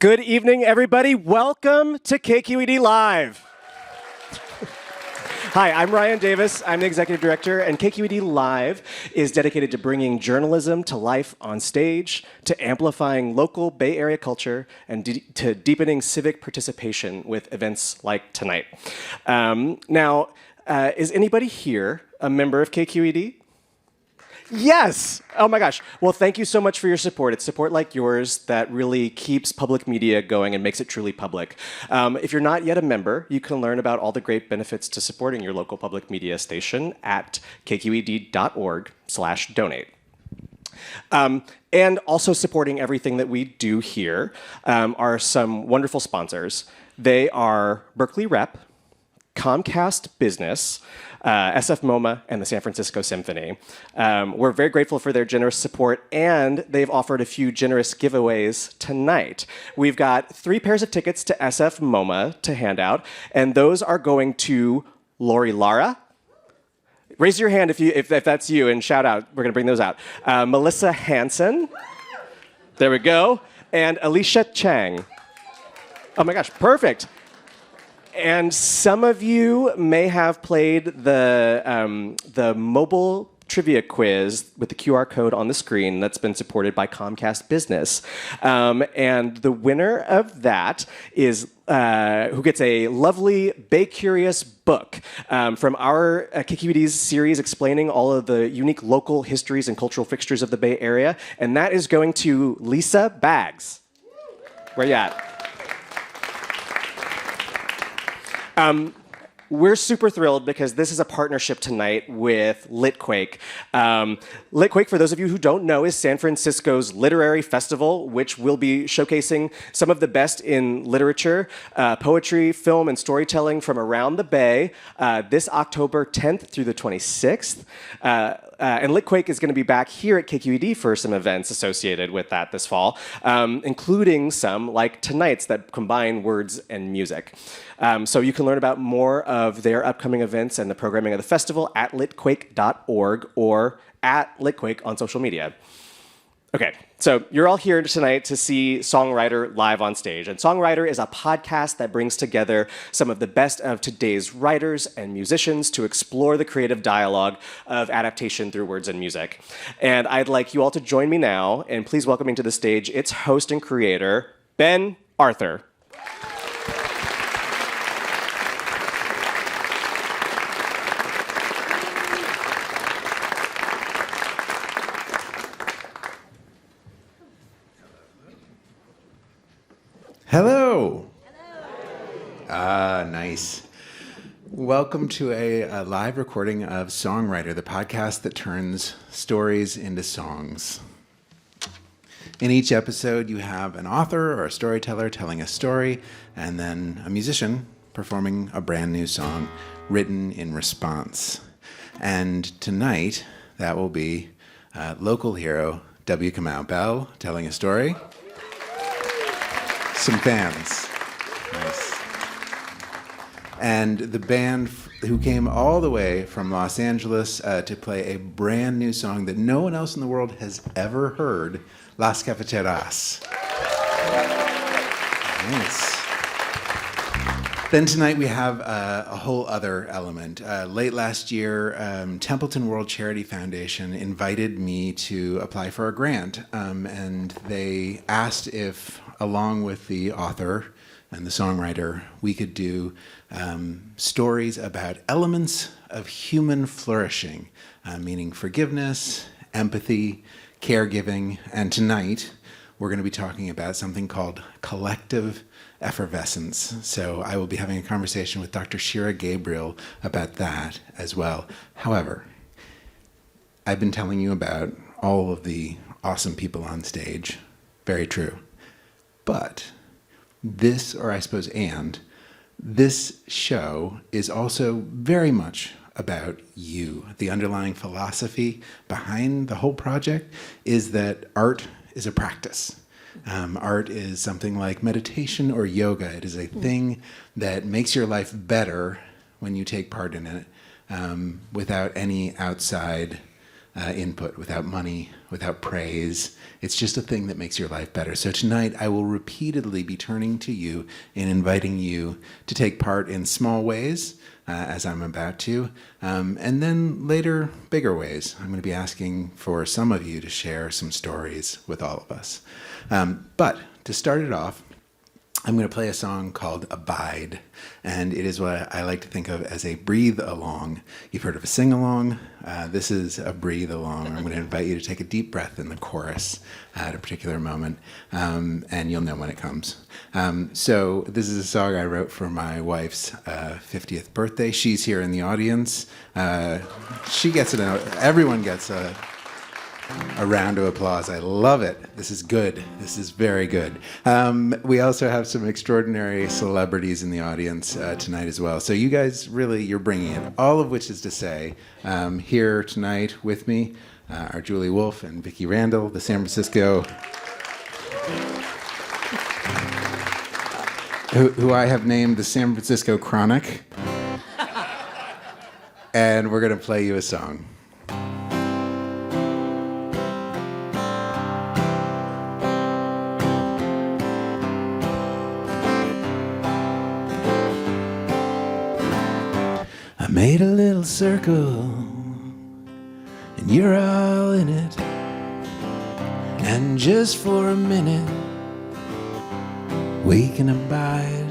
Good evening, everybody. Welcome to KQED Live. Hi, I'm Ryan Davis. I'm the executive director, and KQED Live is dedicated to bringing journalism to life on stage, to amplifying local Bay Area culture, and to deepening civic participation with events like tonight. Now, is anybody here a member of KQED? Yes! Oh my gosh. Well, thank you so much for your support. It's support like yours that really keeps public media going and makes it truly public. If you're not yet a member, you can learn about all the great benefits to supporting your local public media station at kqed.org/donate. And also supporting everything that we do here are some wonderful sponsors. They are Berkeley Rep, Comcast Business, SF MoMA, and the San Francisco Symphony. We're very grateful for their generous support, and they've offered a few generous giveaways tonight. We've got 3 pairs of tickets to SF MoMA to hand out, and those are going to Lori Lara. Raise your hand if that's you, and shout out. We're going to bring those out. Melissa Hansen. There we go. And Alicia Chang. Oh my gosh, perfect. And some of you may have played the mobile trivia quiz with the QR code on the screen that's been supported by Comcast Business. And the winner of that is who gets a lovely Bay Curious book from our KQED's series explaining all of the unique local histories and cultural fixtures of the Bay Area. And that is going to Lisa Baggs. Where you at? We're super thrilled because this is a partnership tonight with Litquake. Litquake, for those of you who don't know, is San Francisco's literary festival, which will be showcasing some of the best in literature, poetry, film, and storytelling from around the Bay this October 10th through the 26th. And Litquake is going to be back here at KQED for some events associated with that this fall, including some like tonight's that combine words and music. So you can learn about more of their upcoming events and the programming of the festival at litquake.org or at Litquake on social media. Okay, so you're all here tonight to see SongWriter live on stage. And SongWriter is a podcast that brings together some of the best of today's writers and musicians to explore the creative dialogue of adaptation through words and music. And I'd like you all to join me now, and please welcoming to the stage its host and creator, Ben Arthur. Hello. Nice. Welcome to a live recording of SongWriter, the podcast that turns stories into songs. In each episode, you have an author or a storyteller telling a story, and then a musician performing a brand new song written in response. And tonight, that will be local hero W. Kamau Bell telling a story. Some fans. Nice. And the band who came all the way from Los Angeles to play a brand new song that no one else in the world has ever heard, Las Cafeteras. Nice. Then tonight we have a whole other element. Late last year, Templeton World Charity Foundation invited me to apply for a grant, and they asked if, along with the author and the songwriter, we could do stories about elements of human flourishing, meaning forgiveness, empathy, caregiving, and tonight we're going to be talking about something called collective effervescence. So I will be having a conversation with Dr. Shira Gabriel about that as well. However, I've been telling you about all of the awesome people on stage. Very true. But this, or I suppose this show is also very much about you. The underlying philosophy behind the whole project is that art is a practice. Art is something like meditation or yoga. It is a thing that makes your life better when you take part in it without any outside input, without money, without praise. It's just a thing that makes your life better. So tonight I will repeatedly be turning to you and inviting you to take part in small ways, as I'm about to, and then later, bigger ways. I'm going to be asking for some of you to share some stories with all of us. But to start it off, I'm going to play a song called Abide, and it is what I like to think of as a breathe-along. You've heard of a sing-along. This is a breathe-along. I'm going to invite you to take a deep breath in the chorus at a particular moment, and you'll know when it comes. So this is a song I wrote for my wife's 50th birthday. She's here in the audience. She gets it out. Everyone gets a round of applause. I love it. This is good. This is very good. We also have some extraordinary celebrities in the audience tonight as well. So you guys really, you're bringing it. All of which is to say, here tonight with me are Julie Wolfe and Vicki Randall, the San Francisco, who I have named the San Francisco Chronic. And we're going to play you a song. Made a little circle, and you're all in it. And just for a minute, we can abide.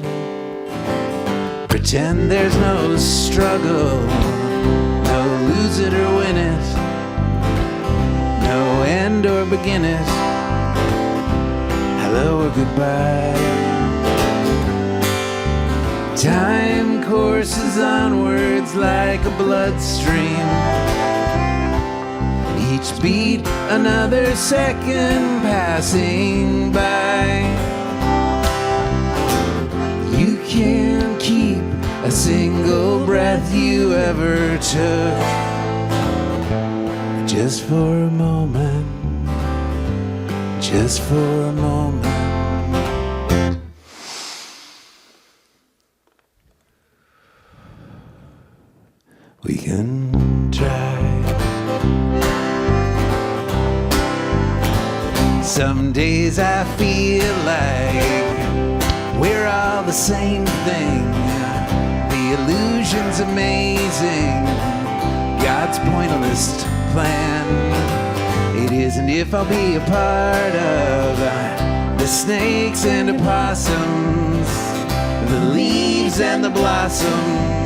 Pretend there's no struggle, no lose it or win it, no end or begin it, hello or goodbye. Time courses onwards like a bloodstream. Each beat another second passing by. You can't keep a single breath you ever took. Just for a moment, just for a moment. We can try. Some days I feel like we're all the same thing. The illusion's amazing, God's pointless plan. It isn't if I'll be a part of the snakes and opossums, the leaves and the blossoms.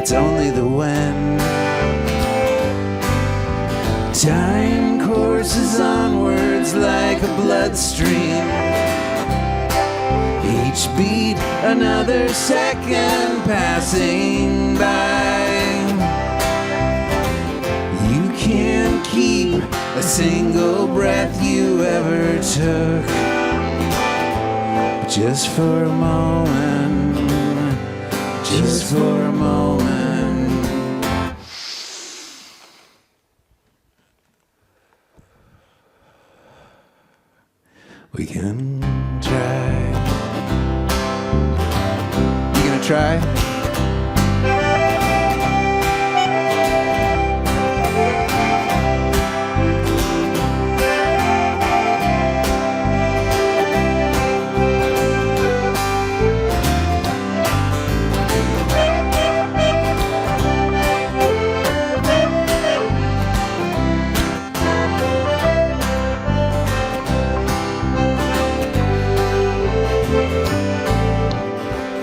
It's only the when. Time courses onwards like a bloodstream. Each beat another second passing by. You can't keep a single breath you ever took. But just for a moment, just for a moment. We can try. You gonna try?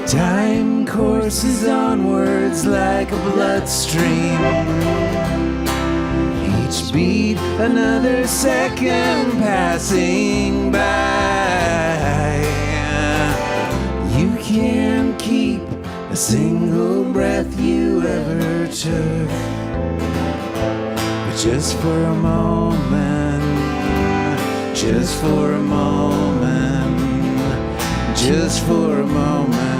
Time courses onwards like a bloodstream. Each beat another second passing by. You can't keep a single breath you ever took. But just for a moment, just for a moment, just for a moment.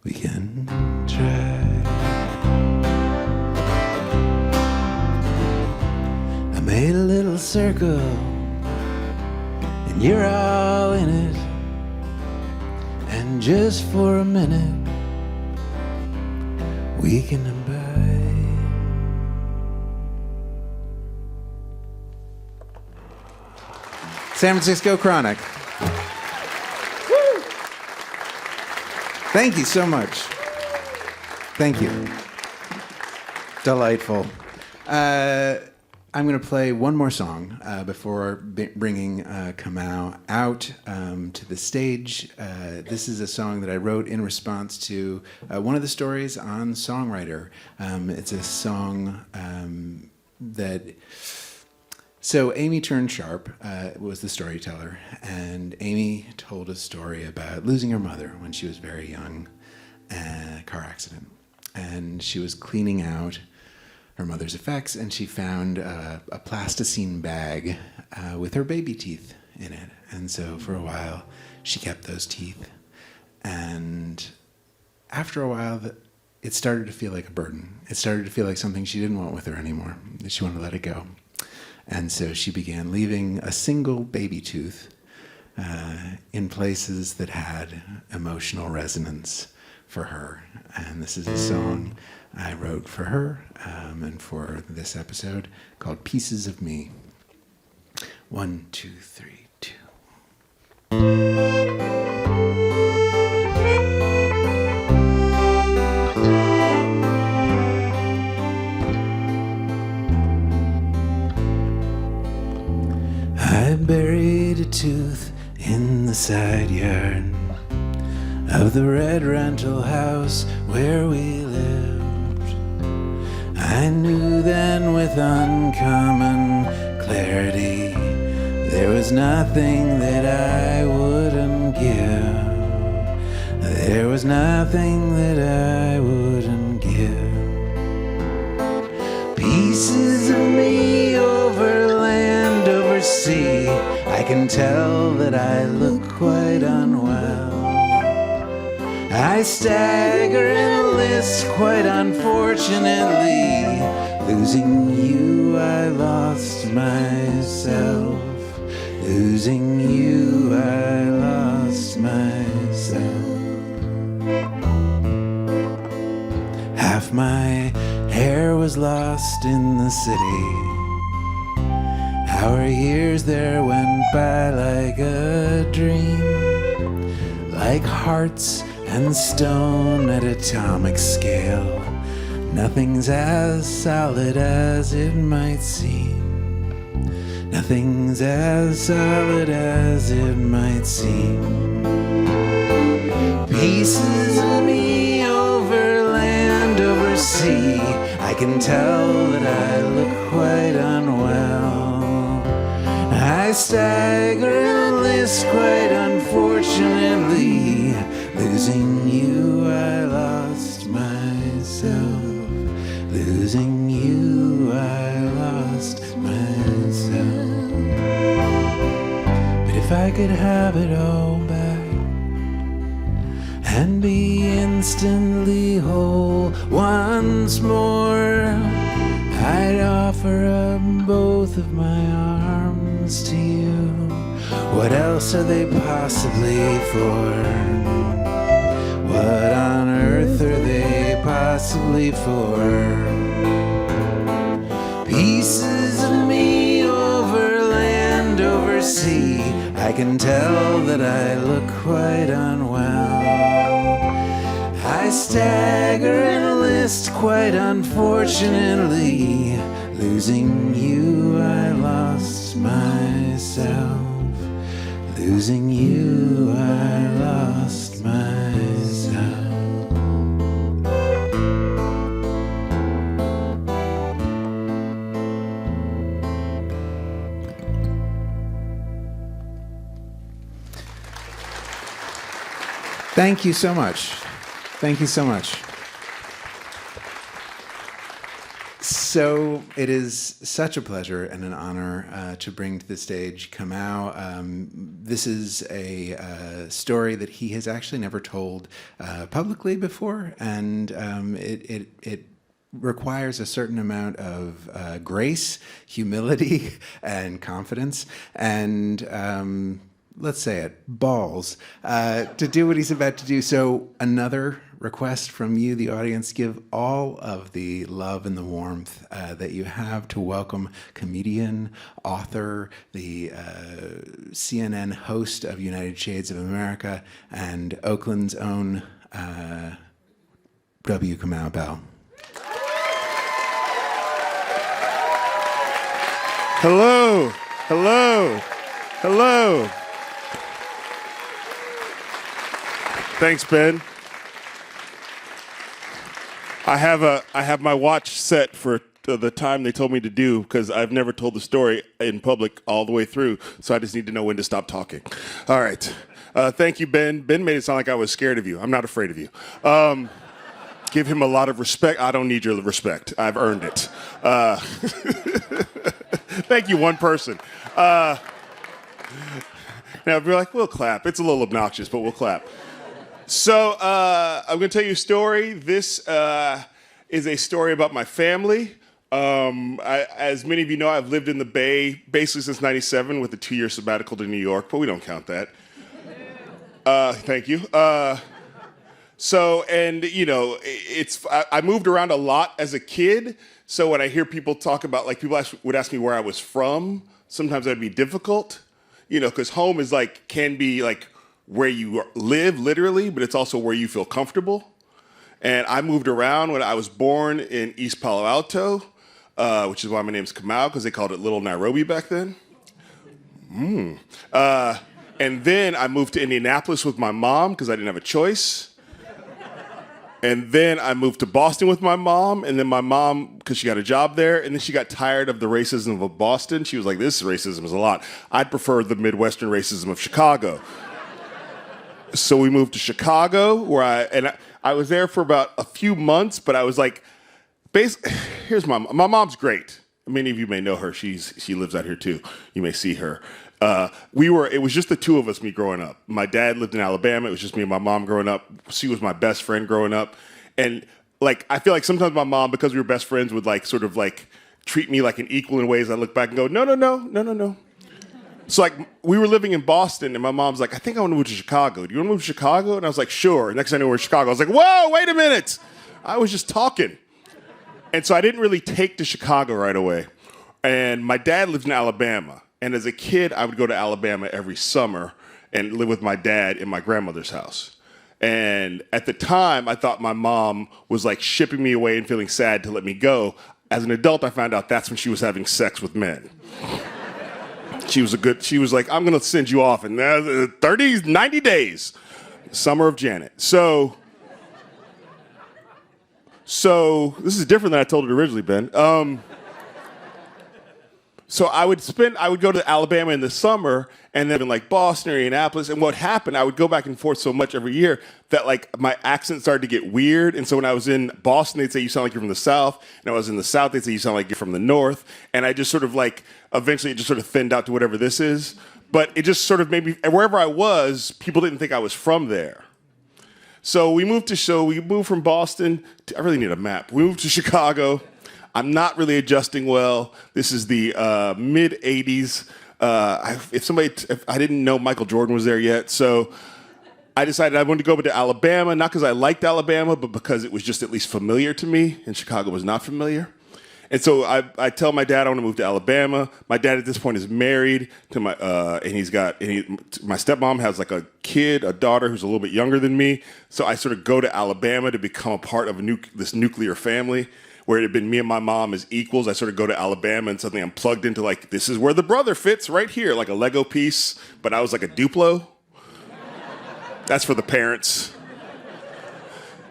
We can try. I made a little circle, You're all in it, and just for a minute, we can abide. San Francisco Chronic. Woo! Thank you so much. Thank you. Delightful. I'm going to play one more song before bringing Kamau out to the stage. This is a song that I wrote in response to one of the stories on SongWriter. It's a song that... So Amy Turned Sharp was the storyteller, and Amy told a story about losing her mother when she was very young, a car accident. And she was cleaning out her mother's effects, and she found a plasticine bag with her baby teeth in it. And so for a while, she kept those teeth. And after a while, it started to feel like a burden. It started to feel like something she didn't want with her anymore. She wanted to let it go. And so she began leaving a single baby tooth in places that had emotional resonance for her. And this is a song I wrote for her and for this episode called Pieces of Me. 1, 2, 3, 2. I buried a tooth in the side yard of the red rental house where we lived. I knew then with uncommon clarity there was nothing that I wouldn't give. There was nothing that I wouldn't give. Pieces of me over land, over sea. I can tell that I look quite unwell. I stagger in a list quite unfortunately. Losing you, I lost myself. Losing you, I lost myself. Half my hair was lost in the city. Our years there went by like a dream, like hearts and stone at atomic scale. Nothing's as solid as it might seem. Nothing's as solid as it might seem. Pieces of me over land, over sea. I can tell that I look quite unwell. I stagger in a list quite unfortunately. Losing you, I lost myself. Losing you, I lost myself. But if I could have it all back and be instantly whole once more, I'd offer up both of my arms to you. What else are they possibly for? What on earth are they possibly for? Pieces of me over land, over sea. I can tell that I look quite unwell. I stagger in a list quite unfortunately. Losing you, I lost myself. Losing you, I lost myself. Thank you so much. Thank you so much. So it is such a pleasure and an honor to bring to the stage Kamau. This is a story that he has actually never told publicly before, and it requires a certain amount of grace, humility, and confidence. And let's say it, balls, to do what he's about to do. So another request from you, the audience, give all of the love and the warmth that you have to welcome comedian, author, the CNN host of United Shades of America, and Oakland's own W. Kamau Bell. Hello, hello, hello. Thanks, Ben. I have my watch set for the time they told me to do because I've never told the story in public all the way through, so I just need to know when to stop talking. All right. Thank you, Ben. Ben made it sound like I was scared of you. I'm not afraid of you. Give him a lot of respect. I don't need your respect. I've earned it. Thank you, one person. Now, if you're like, we'll clap. It's a little obnoxious, but we'll clap. So I'm going to tell you a story. This is a story about my family. As many of you know, I've lived in the Bay basically since '97 with a 2-year sabbatical to New York, but we don't count that. Thank you. I moved around a lot as a kid. So when I hear people talk about, like, people would ask me where I was from, sometimes that'd be difficult, because home is can be where you live literally, but it's also where you feel comfortable. And I moved around. When I was born in East Palo Alto, which is why my name's Kamau, because they called it Little Nairobi back then. And then I moved to Indianapolis with my mom because I didn't have a choice. And then I moved to Boston with my mom, and then my mom, because she got a job there, and then she got tired of the racism of Boston. She was like, this racism is a lot. I'd prefer the Midwestern racism of Chicago. So we moved to Chicago, where I was there for about a few months, but I was like, here's my mom's great. Many of you may know her. She lives out here too. You may see her. It was just the two of us, me growing up. My dad lived in Alabama. It was just me and my mom growing up. She was my best friend growing up. And I feel like sometimes my mom, because we were best friends, would treat me like an equal in ways I look back and go, no. So we were living in Boston, and my mom's like, I think I want to move to Chicago. Do you want to move to Chicago? And I was like, sure. Next thing I knew, we're in Chicago. I was like, whoa, wait a minute. I was just talking. And so I didn't really take to Chicago right away. And my dad lived in Alabama. And as a kid, I would go to Alabama every summer and live with my dad in my grandmother's house. And at the time, I thought my mom was shipping me away and feeling sad to let me go. As an adult, I found out that's when she was having sex with men. She was like, I'm going to send you off in 90 days. Summer of Janet. So this is different than I told it originally, Ben. So I would go to Alabama in the summer, and then in Boston or Indianapolis. And what happened, I would go back and forth so much every year that my accent started to get weird. And so when I was in Boston, they'd say you sound like you're from the South. And I was in the South, they'd say you sound like you're from the North. And I just eventually it just sort of thinned out to whatever this is. But it just sort of made me, wherever I was, people didn't think I was from there. So we moved from Boston I really need a map. We moved to Chicago. I'm not really adjusting well. This is the mid 80s. If I didn't know Michael Jordan was there yet, so I decided I wanted to go to Alabama, not because I liked Alabama, but because it was just at least familiar to me, and Chicago was not familiar. And so I tell my dad I want to move to Alabama. My dad at this point is married to my stepmom has a daughter who's a little bit younger than me. So I sort of go to Alabama to become a part of this nuclear family, where it had been me and my mom as equals. I sort of go to Alabama, and suddenly I'm plugged into this is where the brother fits right here, like a Lego piece, but I was like a Duplo. That's for the parents.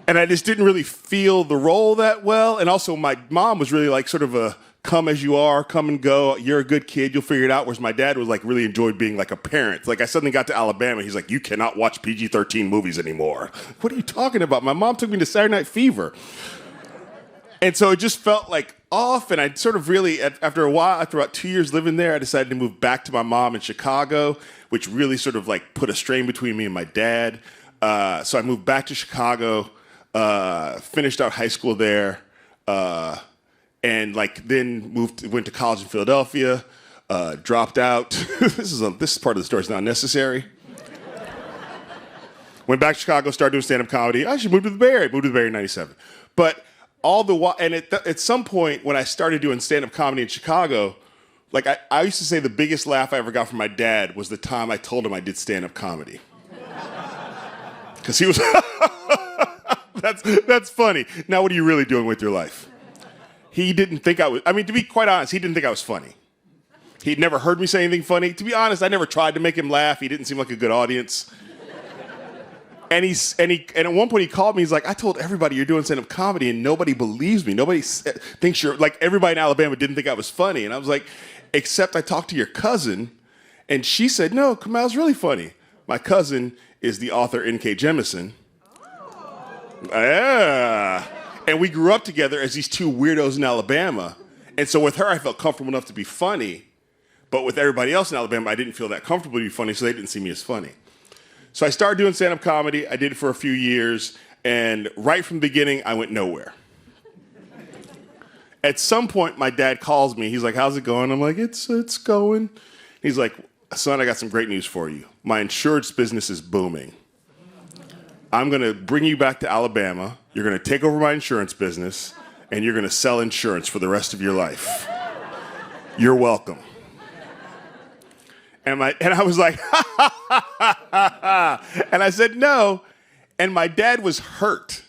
And I just didn't really feel the role that well. And also my mom was really sort of a come as you are, come and go. You're a good kid, you'll figure it out. Whereas my dad was really enjoyed being a parent. I suddenly got to Alabama, he's like, you cannot watch PG-13 movies anymore. What are you talking about? My mom took me to Saturday Night Fever. And so it just felt off, and I sort of really, after a while, after about 2 years living there, I decided to move back to my mom in Chicago, which really sort of put a strain between me and my dad. So I moved back to Chicago, finished out high school there, and then went to college in Philadelphia, dropped out. This part of the story is not necessary. Went back to Chicago, started doing stand-up comedy. I should move to the Bay Area. Moved to the Bay Area in 97. But all the while, and at some point when I started doing stand-up comedy in Chicago, like I used to say the biggest laugh I ever got from my dad was the time I told him I did stand-up comedy. Because he was, that's funny. Now what are you really doing with your life? He didn't think I was, I mean, to be quite honest, he didn't think I was funny. He'd never heard me say anything funny. To be honest, I never tried to make him laugh. He didn't seem like a good audience. And at one point he called me. He's like, I told everybody you're doing stand-up comedy, and nobody believes me. Nobody thinks you're like. Everybody in Alabama didn't think I was funny, and I was like, except I talked to your cousin, and she said, no, Kamau's really funny. My cousin is the author N.K. Jemisin. Yeah, and we grew up together as these two weirdos in Alabama, and so with her I felt comfortable enough to be funny, but with everybody else in Alabama I didn't feel that comfortable to be funny, so they didn't see me as funny. So I started doing stand-up comedy. I did it for a few years, and right from the beginning, I went nowhere. At some point, my dad calls me. He's like, how's it going? I'm like, it's going. He's like, son, I got some great news for you. My insurance business is booming. I'm going to bring you back to Alabama. You're going to take over my insurance business, and you're going to sell insurance for the rest of your life. You're welcome. And I was like, and I said no. And my dad was hurt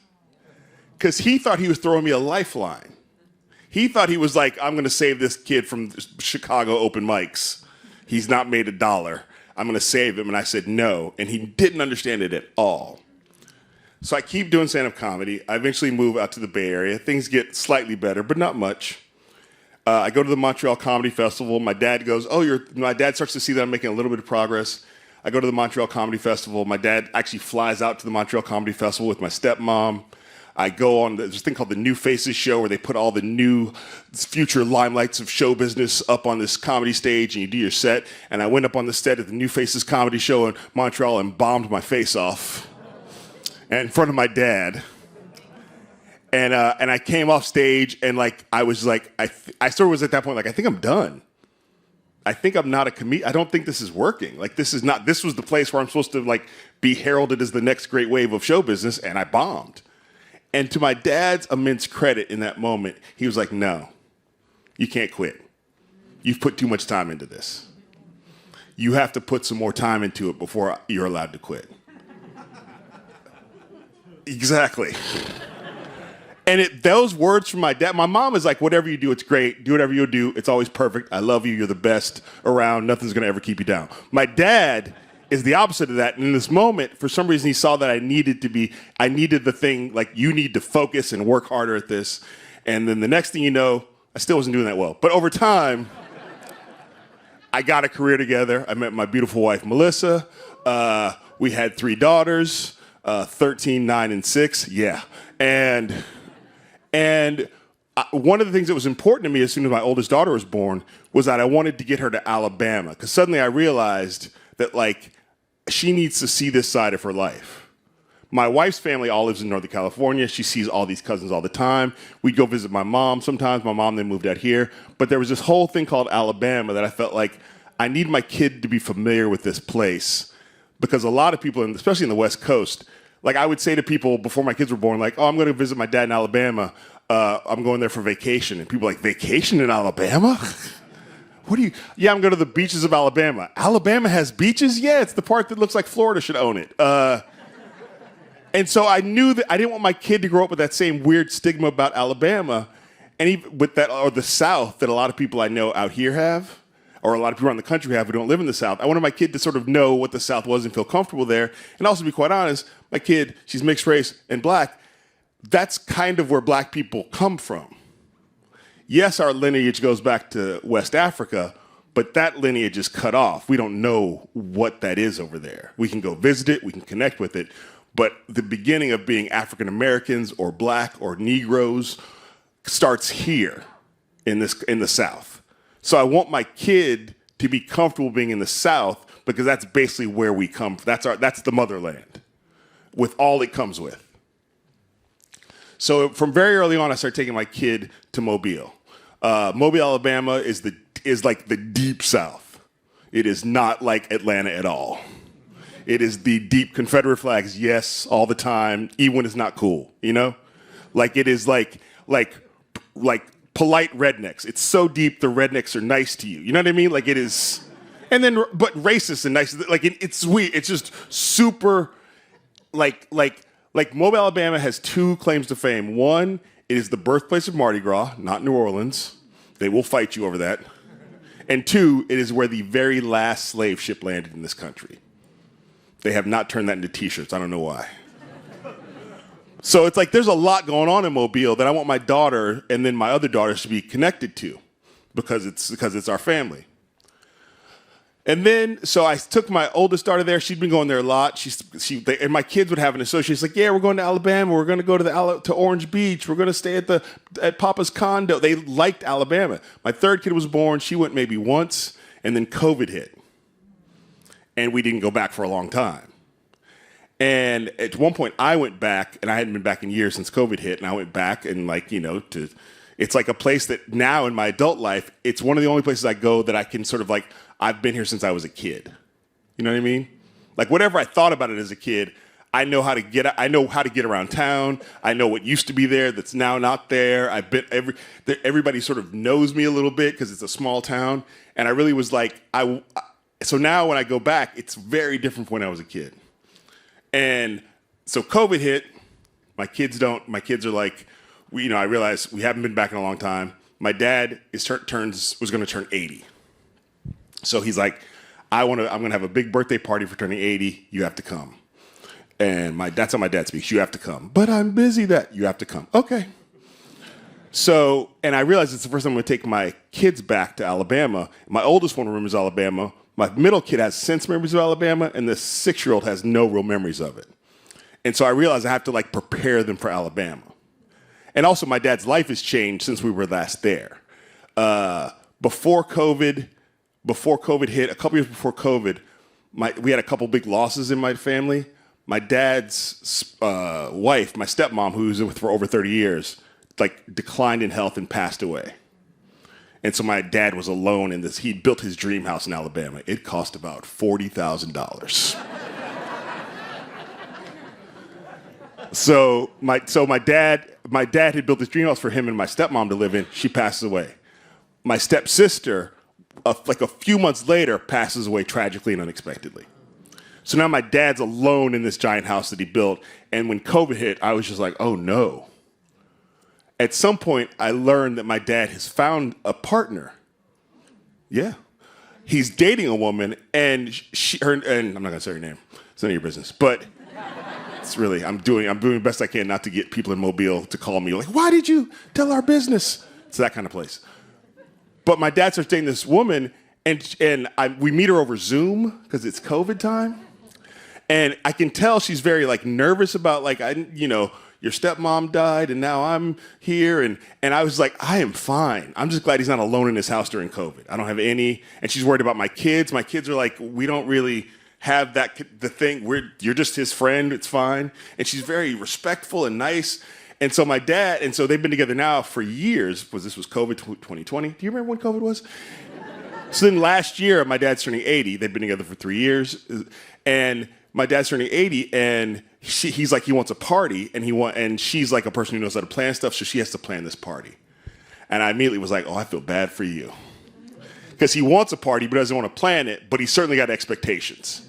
because he thought he was throwing me a lifeline. He thought he was like, I'm going to save this kid from Chicago open mics. He's not made $1. I'm going to save him. And I said no. And he didn't understand it at all. So I keep doing stand-up comedy. I eventually move out to the Bay Area. Things get slightly better, but not much. I go to the Montreal Comedy Festival. My dad goes, my dad starts to see that I'm making a little bit of progress. I go to the Montreal Comedy Festival. My dad actually flies out to the Montreal Comedy Festival with my stepmom. I go on this thing called the New Faces show where they put all the new future limelights of show business up on this comedy stage and you do your set. And I went up on the set at the New Faces comedy show in Montreal and bombed my face off in front of my dad. And I came off stage and I was like, I sort of was at that point like, I think I'm done. I think I'm not a comedian. I don't think this is working. This was the place where I'm supposed to be heralded as the next great wave of show business, and I bombed. And to my dad's immense credit in that moment, he was like, no, you can't quit. You've put too much time into this. You have to put some more time into it before you're allowed to quit. Exactly. And those words from my dad, my mom is like, whatever you do, it's great. Do whatever you do. It's always perfect. I love you. You're the best around. Nothing's going to ever keep you down. My dad is the opposite of that. And in this moment, for some reason, he saw that I needed the thing, you need to focus and work harder at this. And then the next thing you know, I still wasn't doing that well. But over time, I got a career together. I met my beautiful wife, Melissa. We had 3 daughters, 13, 9, and 6. Yeah. And one of the things that was important to me as soon as my oldest daughter was born was that I wanted to get her to Alabama. Because suddenly I realized that, she needs to see this side of her life. My wife's family all lives in Northern California. She sees all these cousins all the time. We'd go visit my mom sometimes. My mom then moved out here. But there was this whole thing called Alabama that I felt like I need my kid to be familiar with this place. Because a lot of people, especially in the West Coast, I would say to people before my kids were born, I'm going to visit my dad in Alabama. I'm going there for vacation. And people are like, vacation in Alabama? Yeah, I'm going to the beaches of Alabama. Alabama has beaches? Yeah, it's the part that looks like Florida should own it. And so I knew that I didn't want my kid to grow up with that same weird stigma about Alabama, and even with that, or the South that a lot of people I know out here have, or a lot of people around the country have who don't live in the South. I wanted my kid to sort of know what the South was and feel comfortable there. And also, to be quite honest, my kid, she's mixed race and black. That's kind of where black people come from. Yes, our lineage goes back to West Africa, but that lineage is cut off. We don't know what that is over there. We can go visit it, we can connect with it, but the beginning of being African Americans or black or Negroes starts here in the South. So I want my kid to be comfortable being in the South because that's basically where we come from. That's the motherland with all it comes with. So from very early on, I started taking my kid to Mobile. Mobile, Alabama is is like the deep South. It is not like Atlanta at all. It is the deep Confederate flags, yes, all the time, even when it's not cool, you know? Like it is like polite rednecks. It's so deep the rednecks are nice to you. You know what I mean? Like it is, and then, but racist and nice. Like it's weird. It's just super, like Mobile, Alabama has two claims to fame. One, it is the birthplace of Mardi Gras, not New Orleans. They will fight you over that. And two, it is where the very last slave ship landed in this country. They have not turned that into t-shirts. I don't know why. So it's like there's a lot going on in Mobile that I want my daughter and then my other daughters to be connected to because it's our family. And then, so I took my oldest daughter there. She'd been going there a lot. And my kids would have an associate. It's like, yeah, we're going to Alabama. We're going to go to Orange Beach. We're going to stay at Papa's condo. They liked Alabama. My third kid was born. She went maybe once, and then COVID hit. And we didn't go back for a long time. And at one point, I went back, and I hadn't been back in years since COVID hit, and I went back and it's like a place that now in my adult life, it's one of the only places I go that I can sort of like, I've been here since I was a kid. You know what I mean? Like whatever I thought about it as a kid, I know how to get around town. I know what used to be there that's now not there. Everybody sort of knows me a little bit because it's a small town. And I really was like, so now when I go back, it's very different from when I was a kid. And so COVID hit, my kids are like, I realized we haven't been back in a long time. My dad was going to turn 80. So he's like, I'm going to have a big birthday party for turning 80. You have to come. And that's how my dad speaks. You have to come. But I'm busy you have to come. Okay. So, and I realized it's the first time I'm going to take my kids back to Alabama. My oldest one remembers Alabama. My middle kid has sense memories of Alabama, and the 6-year-old has no real memories of it. And so I realized I have to prepare them for Alabama. And also my dad's life has changed since we were last there. Before COVID hit, a couple years before COVID, we had a couple big losses in my family. My dad's wife, my stepmom, who was with for over 30 years, declined in health and passed away. And so my dad was alone in this. He'd built his dream house in Alabama. It cost about $40,000. So my dad had built this dream house for him and my stepmom to live in. She passes away. My stepsister, a few months later, passes away tragically and unexpectedly. So now my dad's alone in this giant house that he built. And when COVID hit, I was just like, oh no. At some point, I learned that my dad has found a partner. Yeah. He's dating a woman, and and I'm not gonna say her name. It's none of your business. But it's really, I'm doing the best I can not to get people in Mobile to call me like, why did you tell our business? It's that kind of place. But my dad starts dating this woman, and we meet her over Zoom because it's COVID time. And I can tell she's very nervous about your stepmom died and now I'm here. And I was like, I am fine. I'm just glad he's not alone in his house during COVID. I don't have any. And she's worried about my kids. My kids are like, we don't really have the thing. You're just his friend. It's fine. And she's very respectful and nice. And so they've been together now for years. This was COVID 2020. Do you remember when COVID was? So then last year, my dad's turning 80. They've been together for 3 years. And my dad's turning 80, and he's like, he wants a party, and she's like a person who knows how to plan stuff, so she has to plan this party. And I immediately was like, oh, I feel bad for you. Because he wants a party, but doesn't want to plan it, but he's certainly got expectations.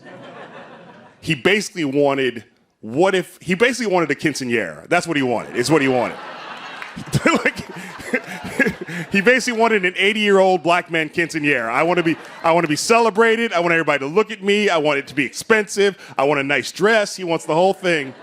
He basically wanted a quinceañera. That's what he wanted. It's what he wanted. He basically wanted an 80-year-old black man quinceañera. I want to be celebrated. I want everybody to look at me. I want it to be expensive. I want a nice dress. He wants the whole thing.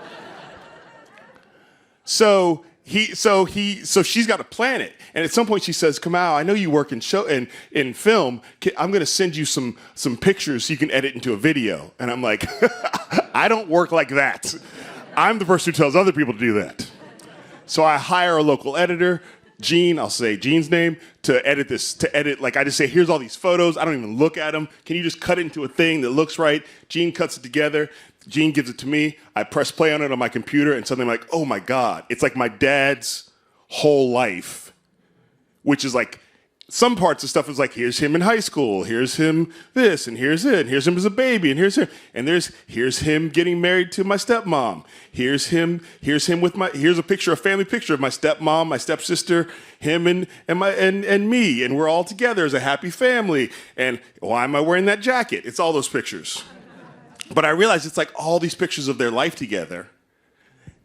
So she's got to plan it. And at some point she says, Kamau, I know you work in film. I'm going to send you some pictures so you can edit into a video. And I'm like, I don't work like that. I'm the person who tells other people to do that. So I hire a local editor, Gene, I'll say Gene's name, to edit, I just say, here's all these photos. I don't even look at them. Can you just cut it into a thing that looks right? Gene cuts it together. Gene gives it to me. I press play on it on my computer, and suddenly I'm like, oh my God. It's like my dad's whole life, which is some parts of stuff is like, here's him in high school, here's him this, and here's it, and here's him as a baby, and here's him, and here's him getting married to my stepmom. Here's him with here's a picture, a family picture of my stepmom, my stepsister, him and me, and we're all together as a happy family. And why am I wearing that jacket? It's all those pictures. But I realized it's like all these pictures of their life together.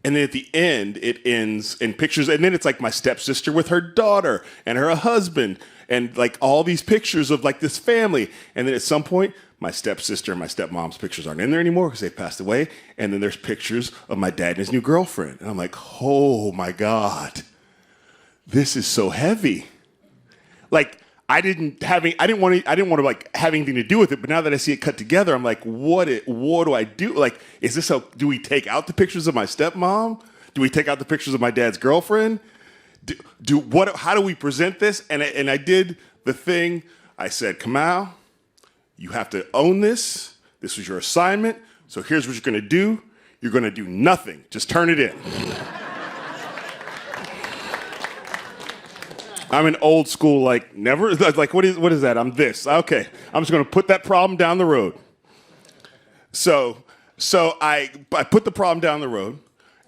And then at the end, it ends in pictures. And then it's like my stepsister with her daughter and her husband and like all these pictures of like this family. And then at some point, my stepsister and my stepmom's pictures aren't in there anymore because they've passed away. And then there's pictures of my dad and his new girlfriend. And I'm like, oh my God, this is so heavy. Like, I didn't want to like have anything to do with it, but now that I see it cut together, I'm like, what do I do? Like, is this do we take out the pictures of my stepmom? Do we take out the pictures of my dad's girlfriend? How do we present this? And I did the thing. I said, Kamau, you have to own this. This was your assignment. So here's what you're going to do. You're going to do nothing. Just turn it in. I'm an old school, like, never, like, what is that? I'm this. Okay, I'm just going to put that problem down the road. So I put the problem down the road,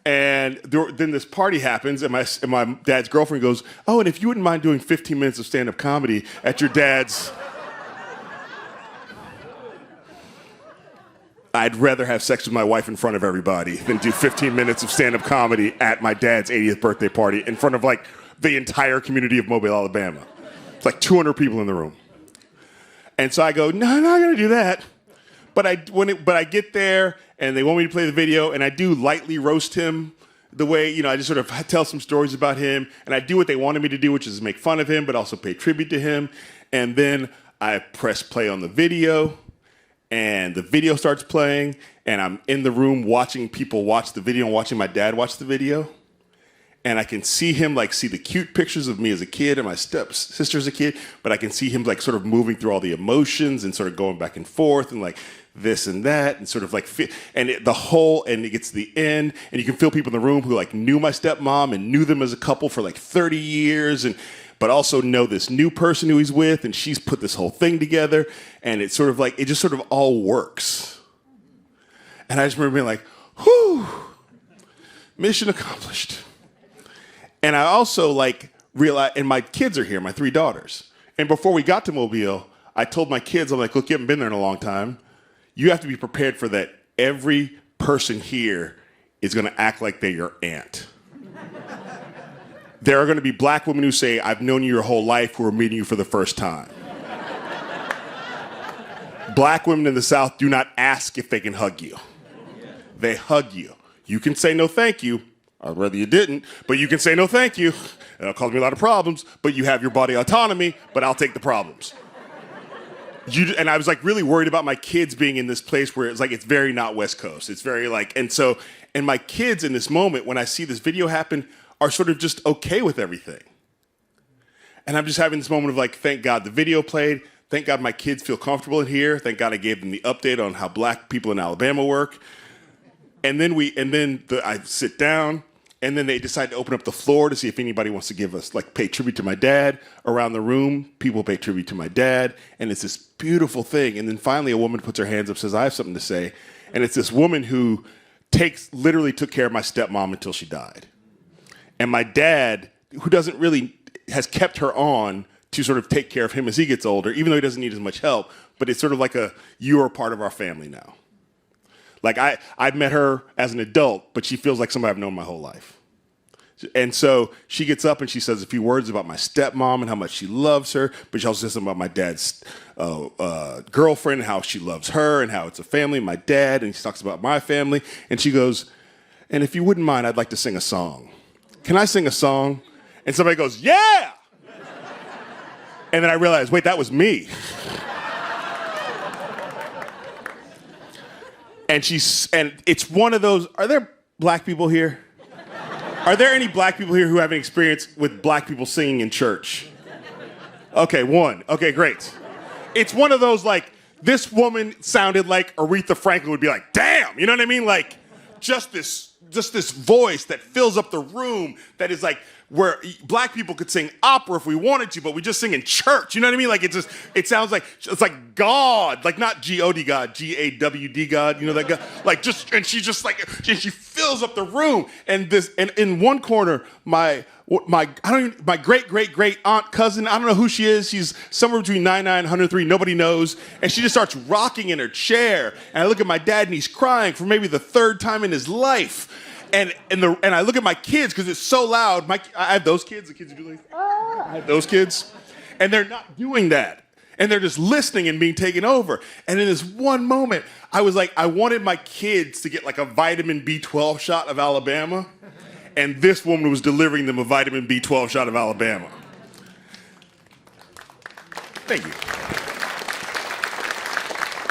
and then this party happens, and my dad's girlfriend goes, oh, and if you wouldn't mind doing 15 minutes of stand-up comedy at your dad's, I'd rather have sex with my wife in front of everybody than do 15 minutes of stand-up comedy at my dad's 80th birthday party in front of, like, the entire community of Mobile, Alabama. It's like 200 people in the room. And so I go, no, I'm not gonna do that. But I get there and they want me to play the video and I do lightly roast him the way, I just sort of tell some stories about him and I do what they wanted me to do, which is make fun of him, but also pay tribute to him. And then I press play on the video and the video starts playing and I'm in the room watching people watch the video and watching my dad watch the video. And I can see him, like, see the cute pictures of me as a kid and my stepsister as a kid, but I can see him, like, sort of moving through all the emotions and sort of going back and forth and, like, this and that and sort of, like, and it gets to the end, and you can feel people in the room who, like, knew my stepmom and knew them as a couple for, like, 30 years, but also know this new person who he's with, and she's put this whole thing together, and it's sort of, like, it just sort of all works. And I just remember being like, whew, mission accomplished. And I also realized, and my kids are here, my 3 daughters. And before we got to Mobile, I told my kids, I'm like, look, you haven't been there in a long time. You have to be prepared for that. Every person here is going to act like they're your aunt. There are going to be black women who say, I've known you your whole life, who are meeting you for the first time. Black women in the South do not ask if they can hug you. They hug you. You can say no thank you. I'd rather you didn't, but you can say no thank you. It'll cause me a lot of problems, but you have your body autonomy, but I'll take the problems. And I was like really worried about my kids being in this place where it's like, it's very not West Coast. It's very like, and my kids in this moment, when I see this video happen, are sort of just okay with everything. And I'm just having this moment of like, thank God the video played. Thank God my kids feel comfortable in here. Thank God I gave them the update on how black people in Alabama work. And then I sit down, and then they decide to open up the floor to see if anybody wants to give us, like, pay tribute to my dad. Around the room, people pay tribute to my dad, and it's this beautiful thing. And then finally a woman puts her hands up, says, I have something to say. And it's this woman who literally took care of my stepmom until she died. And my dad, who has kept her on to sort of take care of him as he gets older, even though he doesn't need as much help, but it's sort of like you are part of our family now. Like, I've met her as an adult, but she feels like somebody I've known my whole life. And so she gets up and she says a few words about my stepmom and how much she loves her, but she also says something about my dad's girlfriend and how she loves her and how it's a family, my dad, and she talks about my family. And she goes, and if you wouldn't mind, I'd like to sing a song. Can I sing a song? And somebody goes, yeah! And then I realized, wait, that was me. And it's one of those, are there black people here? Are there any black people here who have an experience with black people singing in church? Okay, one. Okay, great. It's one of those, like, this woman sounded like Aretha Franklin would be like, damn, you know what I mean? Like, just this voice that fills up the room that is like where black people could sing opera if we wanted to, but we just sing in church. You know what I mean? Like it sounds like it's like God, like not G-O-D God, G-A-W-D God. You know that God? Like and she just like, and she fills up the room. And in one corner, my great aunt cousin, I don't know who she is. She's somewhere between 99 and 103. Nobody knows. And she just starts rocking in her chair. And I look at my dad and he's crying for maybe the third time in his life. And I look at my kids because it's so loud. I have those kids, the kids who do like, I have those kids. And they're not doing that. And they're just listening and being taken over. And in this one moment, I was like, I wanted my kids to get like a vitamin B12 shot of Alabama. And this woman was delivering them a vitamin B12 shot of Alabama. Thank you.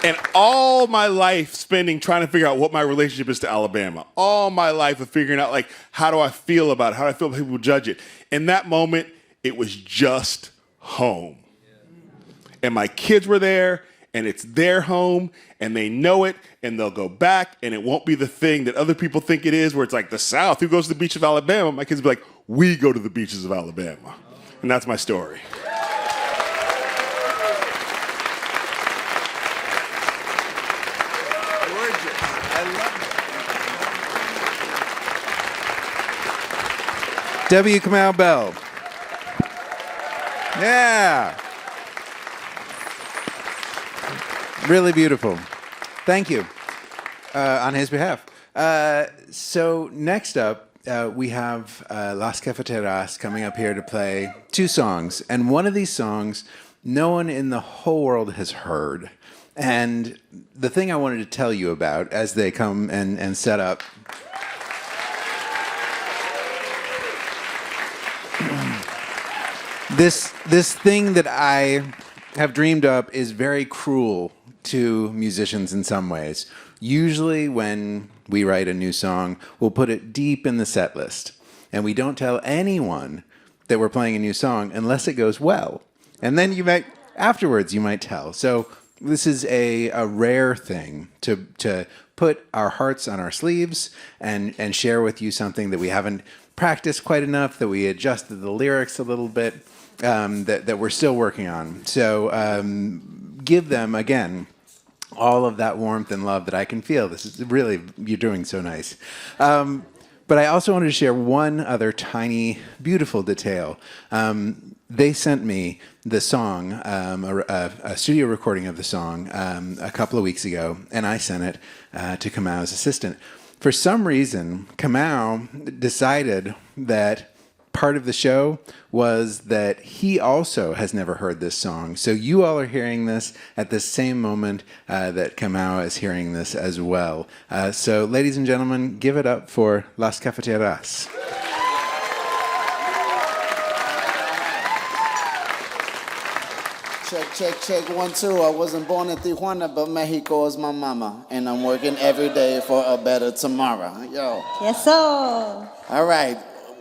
And all my life spending trying to figure out what my relationship is to Alabama. All my life of figuring out, like, how do I feel about it? How do I feel people judge it? In that moment, it was just home. And my kids were there, and it's their home, and they know it, and they'll go back, and it won't be the thing that other people think it is, where it's like the South, who goes to the beach of Alabama? My kids will be like, we go to the beaches of Alabama. And that's my story. W. Kamau Bell. Yeah. Really beautiful. Thank you on his behalf. So next up, we have Las Cafeteras coming up here to play 2 songs. And one of these songs, no one in the whole world has heard. And the thing I wanted to tell you about as they come and set up. This thing that I have dreamed up is very cruel to musicians in some ways. Usually when we write a new song, we'll put it deep in the set list. And we don't tell anyone that we're playing a new song unless it goes well. And then afterwards you might tell. So this is a rare thing to put our hearts on our sleeves and share with you something that we haven't practiced quite enough, that we adjusted the lyrics a little bit, that we're still working on. So give them, again, all of that warmth and love that I can feel. This is really, you're doing so nice. But I also wanted to share one other tiny, beautiful detail. They sent me the song, a studio recording of the song a couple of weeks ago, and I sent it to Kamau's assistant. For some reason, Kamau decided that part of the show was that he also has never heard this song. So you all are hearing this at the same moment that Kamau is hearing this as well. So ladies and gentlemen, give it up for Las Cafeteras. Check, 1, 2. I wasn't born in Tijuana, but Mexico is my mama. And I'm working every day for a better tomorrow. Yo. Yes, sir. All right.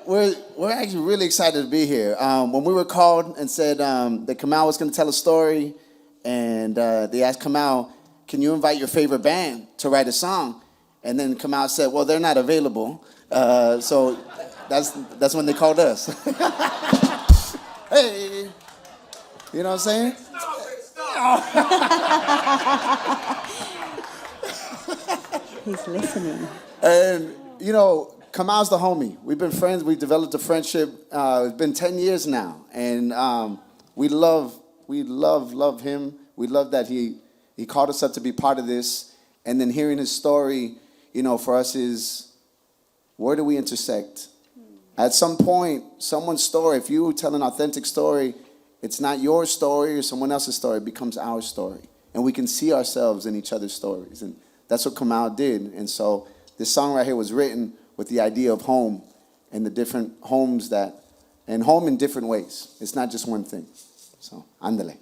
We're actually really excited to be here. When we were called and said that Kamau was going to tell a story, and they asked Kamau, can you invite your favorite band to write a song? And then Kamau said, well, they're not available. So that's when they called us. Hey. You know what I'm saying? He's listening. And, you know, Kamau's the homie. We've been friends. We've developed a friendship. It's been 10 years now. And we love him. We love that he called us up to be part of this. And then hearing his story, you know, for us is, where do we intersect? At some point, someone's story, if you tell an authentic story, it's not your story or someone else's story. It becomes our story. And we can see ourselves in each other's stories. And that's what Kamau did. And so this song right here was written with the idea of home and the different homes and home in different ways. It's not just one thing. So, ándale.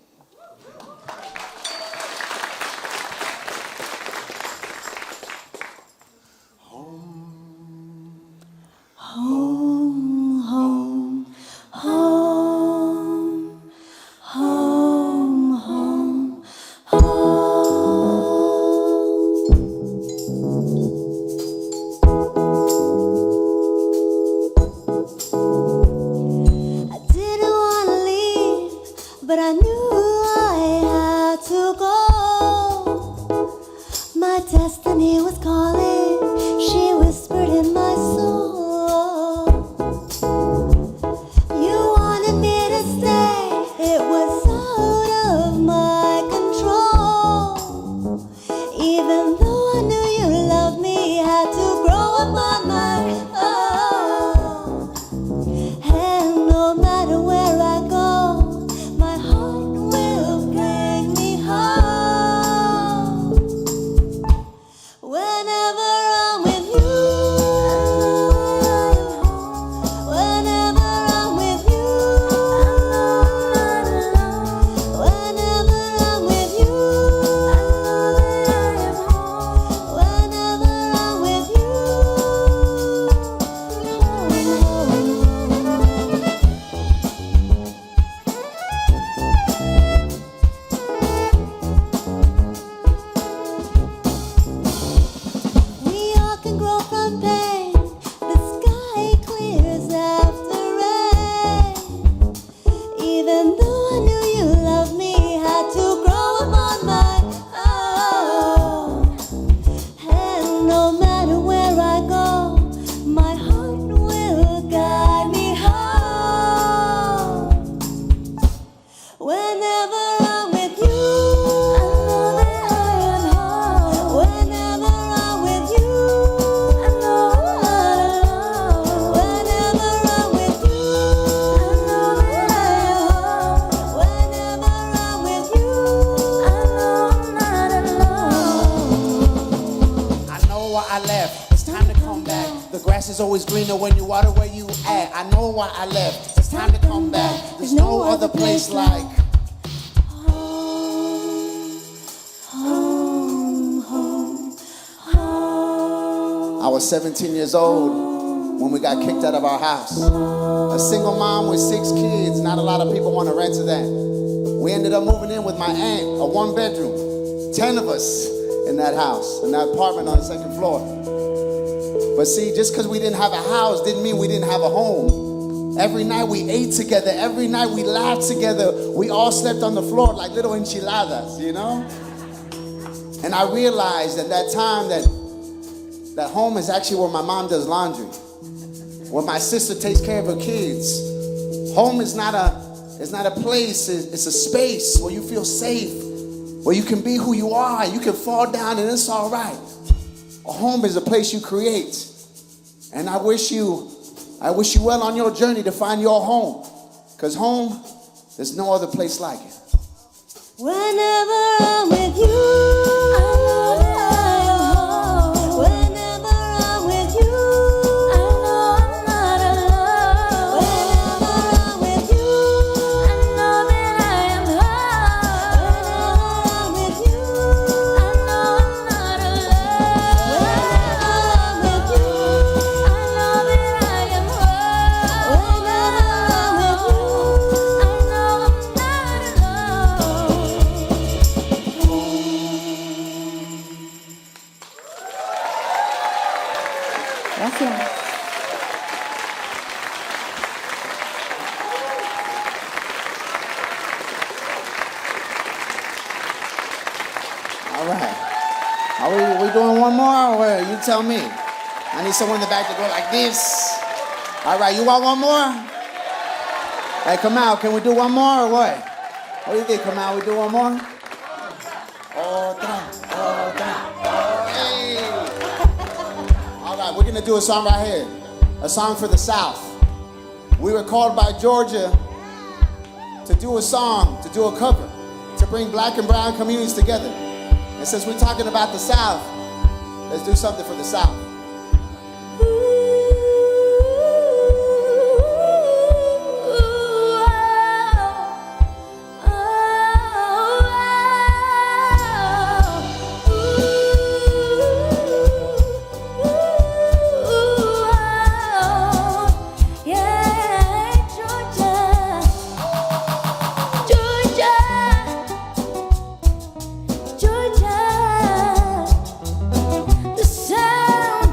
upon my own. And no matter where I go, my heart will bring me home. Whenever I'm with you, whenever I'm with you, whenever I'm with you, whenever I'm with you. We all can grow from pain. The sky clears after rain. Even though I knew you loved me, had to grow up on my own. And no matter where I go, my heart will guide me home. Whenever I'm with you, I know that I am home. Whenever I'm with you, I know I'm not alone. Whenever I'm with you, I know that I am home. Whenever I'm with you, I know I'm not alone. I know why I left. It's time to come back. The grass is always greener when you water where you at. I know why I left. It's time to come back. There's no other place like Home, home, home. I was 17 years old when we got kicked out of our house. A single mom with 6 kids, not a lot of people want to rent to that. We ended up moving in with my aunt, a 1-bedroom, 10 of us in that house, in that apartment on the 2nd floor. But see, just because we didn't have a house didn't mean we didn't have a home. Every night we ate together, every night we laughed together. We all slept on the floor like little enchiladas, you know? And I realized at that time that home is actually where my mom does laundry, where my sister takes care of her kids. Home is not a place, it's a space where you feel safe, where you can be who you are, you can fall down and it's all right. A home is a place you create. And I wish you well on your journey to find your home. Because home, there's no other place like it. Whenever I'm with you, I know that I am home. Whenever I'm with you, I know I'm not alone. Whenever I'm with you, I know that I am home. Whenever I'm with you, I know I'm not alone. Whenever I'm with you, I know that I am home. Whenever I'm with you, I know I'm not alone. Gracias. All right. Are we doing one more or what? You tell me. I need someone in the back to go like this. All right, you want one more? Hey, Kamau, can we do one more or what? What do you think, Kamau? We do one more? Otra. Hey. All right, we're gonna do a song right here. A song for the South. We were called by Georgia to do a song, to do a cover, to bring black and brown communities together. And since we're talking about the South, let's do something for the South. Georgia, the sound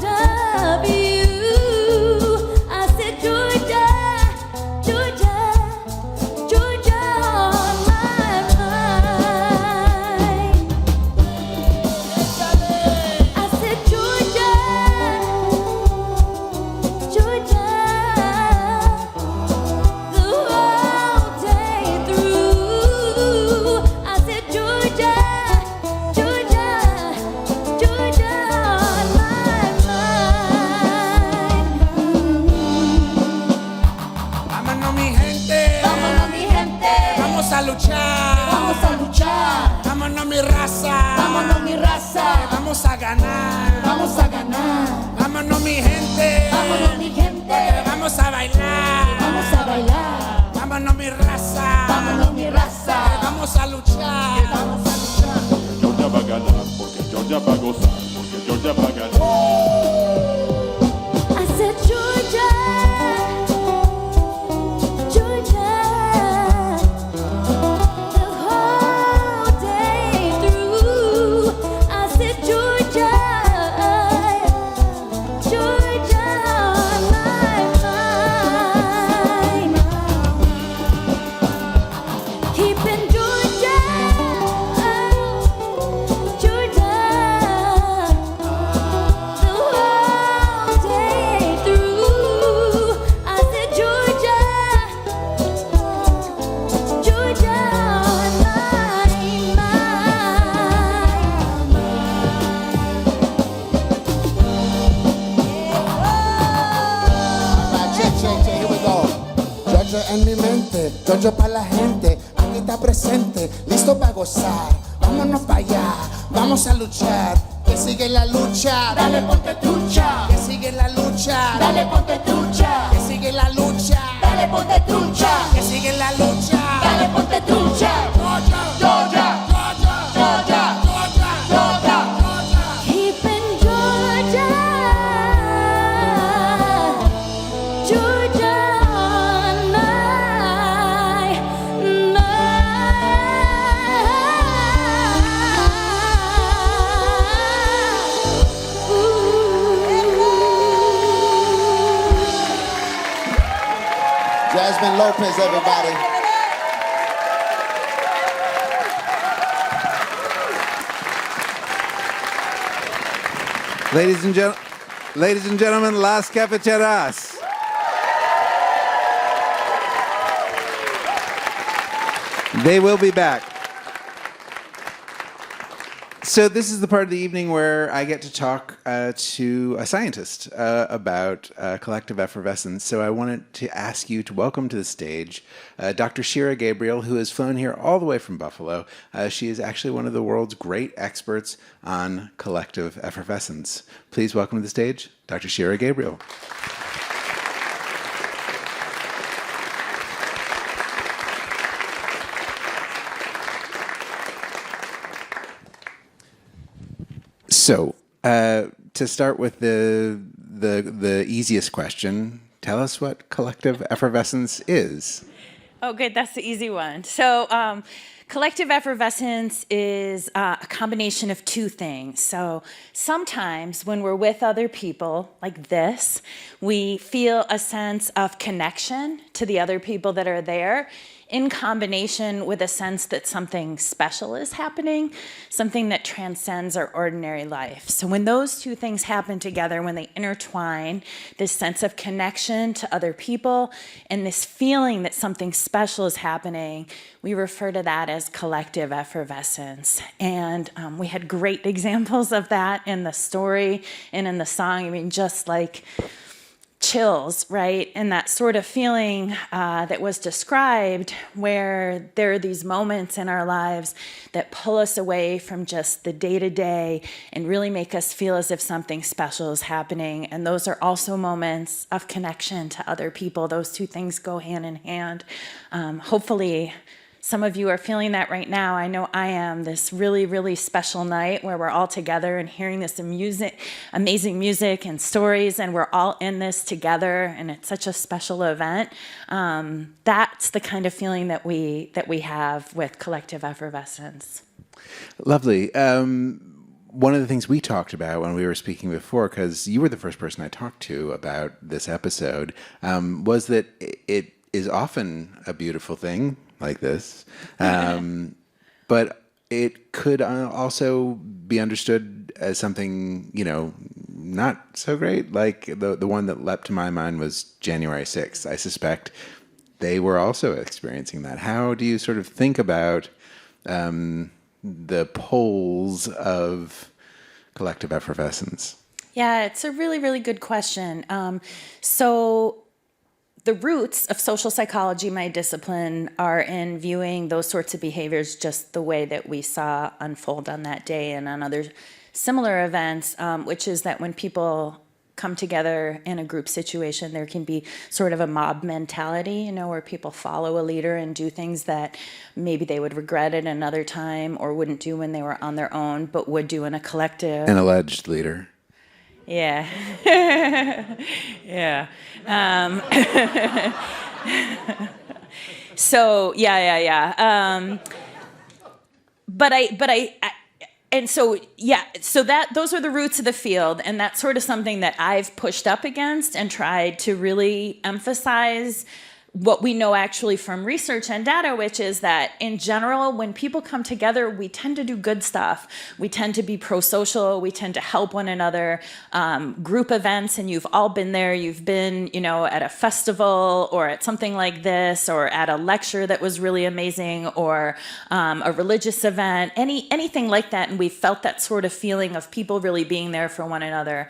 luchar. Vamos a luchar. Vámonos mi raza. Vámonos mi raza. Vamos a ganar. Vamos a ganar. Vámonos mi gente. Vámonos mi gente. Vamos a bailar. Vamos a bailar. Vámonos mi raza. Vámonos mi raza. Vamos a luchar. Vamos a luchar. Georgia va a ganar, porque Georgia va a gozar, porque Georgia va a ganar. I said Georgia, Georgia, the whole day through. I said Georgia, Georgia, my mind. Keeping Georgia, Georgia, the whole day through. I said Georgia, Georgia, Here we go. Georgia en mi mente, Georgia para la gente, aquí está presente, listo para gozar. Vámonos para allá, vamos a luchar. Que sigue la lucha, dale ponte trucha, que sigue la lucha, dale ponte trucha, que sigue la lucha, dale ponte trucha, que sigue la lucha. dale ponte trucha. Georgia, Georgia, Georgia, Georgia, Georgia, Georgia, keeping Georgia, Georgia on my Jasmine Lopez, everybody. Ladies and gentlemen, Las Cafeteras. They will be back. So this is the part of the evening where I get to talk to a scientist about collective effervescence. So I wanted to ask you to welcome to the stage Dr. Shira Gabriel, who has flown here all the way from Buffalo. She is actually one of the world's great experts on collective effervescence. Please welcome to the stage, Dr. Shira Gabriel. So, to start with the easiest question, tell us what collective effervescence is. Oh, good. That's the easy one. So, collective effervescence is a combination of two things. So, sometimes when we're with other people, like this, we feel a sense of connection to the other people that are there, in combination with a sense that something special is happening, something that transcends our ordinary life. So when those two things happen together, when they intertwine, this sense of connection to other people and this feeling that something special is happening, we refer to that as collective effervescence. And we had great examples of that in the story and in the song. I mean, just like chills, right? And that sort of feeling that was described, where there are these moments in our lives that pull us away from just the day-to-day and really make us feel as if something special is happening. And those are also moments of connection to other people. Those two things go hand in hand. Hopefully, some of you are feeling that right now. I know I am. This really, really special night where we're all together and hearing this amazing music and stories, and we're all in this together, and it's such a special event. That's the kind of feeling that we have with collective effervescence. Lovely. One of the things we talked about when we were speaking before, because you were the first person I talked to about this episode, was that it is often a beautiful thing like this, but it could also be understood as something, not so great. Like the one that leapt to my mind was January 6th. I suspect they were also experiencing that. How do you sort of think about the poles of collective effervescence? Yeah, it's a really, really good question. So the roots of social psychology, my discipline, are in viewing those sorts of behaviors just the way that we saw unfold on that day and on other similar events, which is that when people come together in a group situation, there can be sort of a mob mentality, where people follow a leader and do things that maybe they would regret at another time or wouldn't do when they were on their own, but would do in a collective. An alleged leader. Yeah. Yeah. So, yeah. Those are the roots of the field, and that's sort of something that I've pushed up against and tried to really emphasize what we know actually from research and data, which is that in general, when people come together, we tend to do good stuff. We tend to be pro-social. We tend to help one another. Group events, and you've all been there. You've been, at a festival or at something like this, or at a lecture that was really amazing, or a religious event, anything like that. And we felt that sort of feeling of people really being there for one another.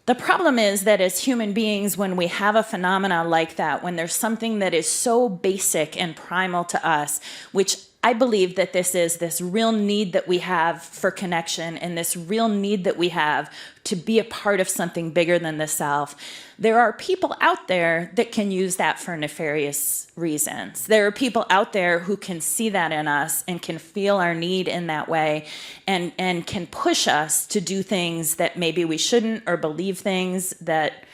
The problem is that as human beings, when we have a phenomena like that, when there's something that is so basic and primal to us, which I believe that this real need that we have for connection and this real need that we have to be a part of something bigger than the self, there are people out there that can use that for nefarious reasons. There are people out there who can see that in us and can feel our need in that way and can push us to do things that maybe we shouldn't, or believe things that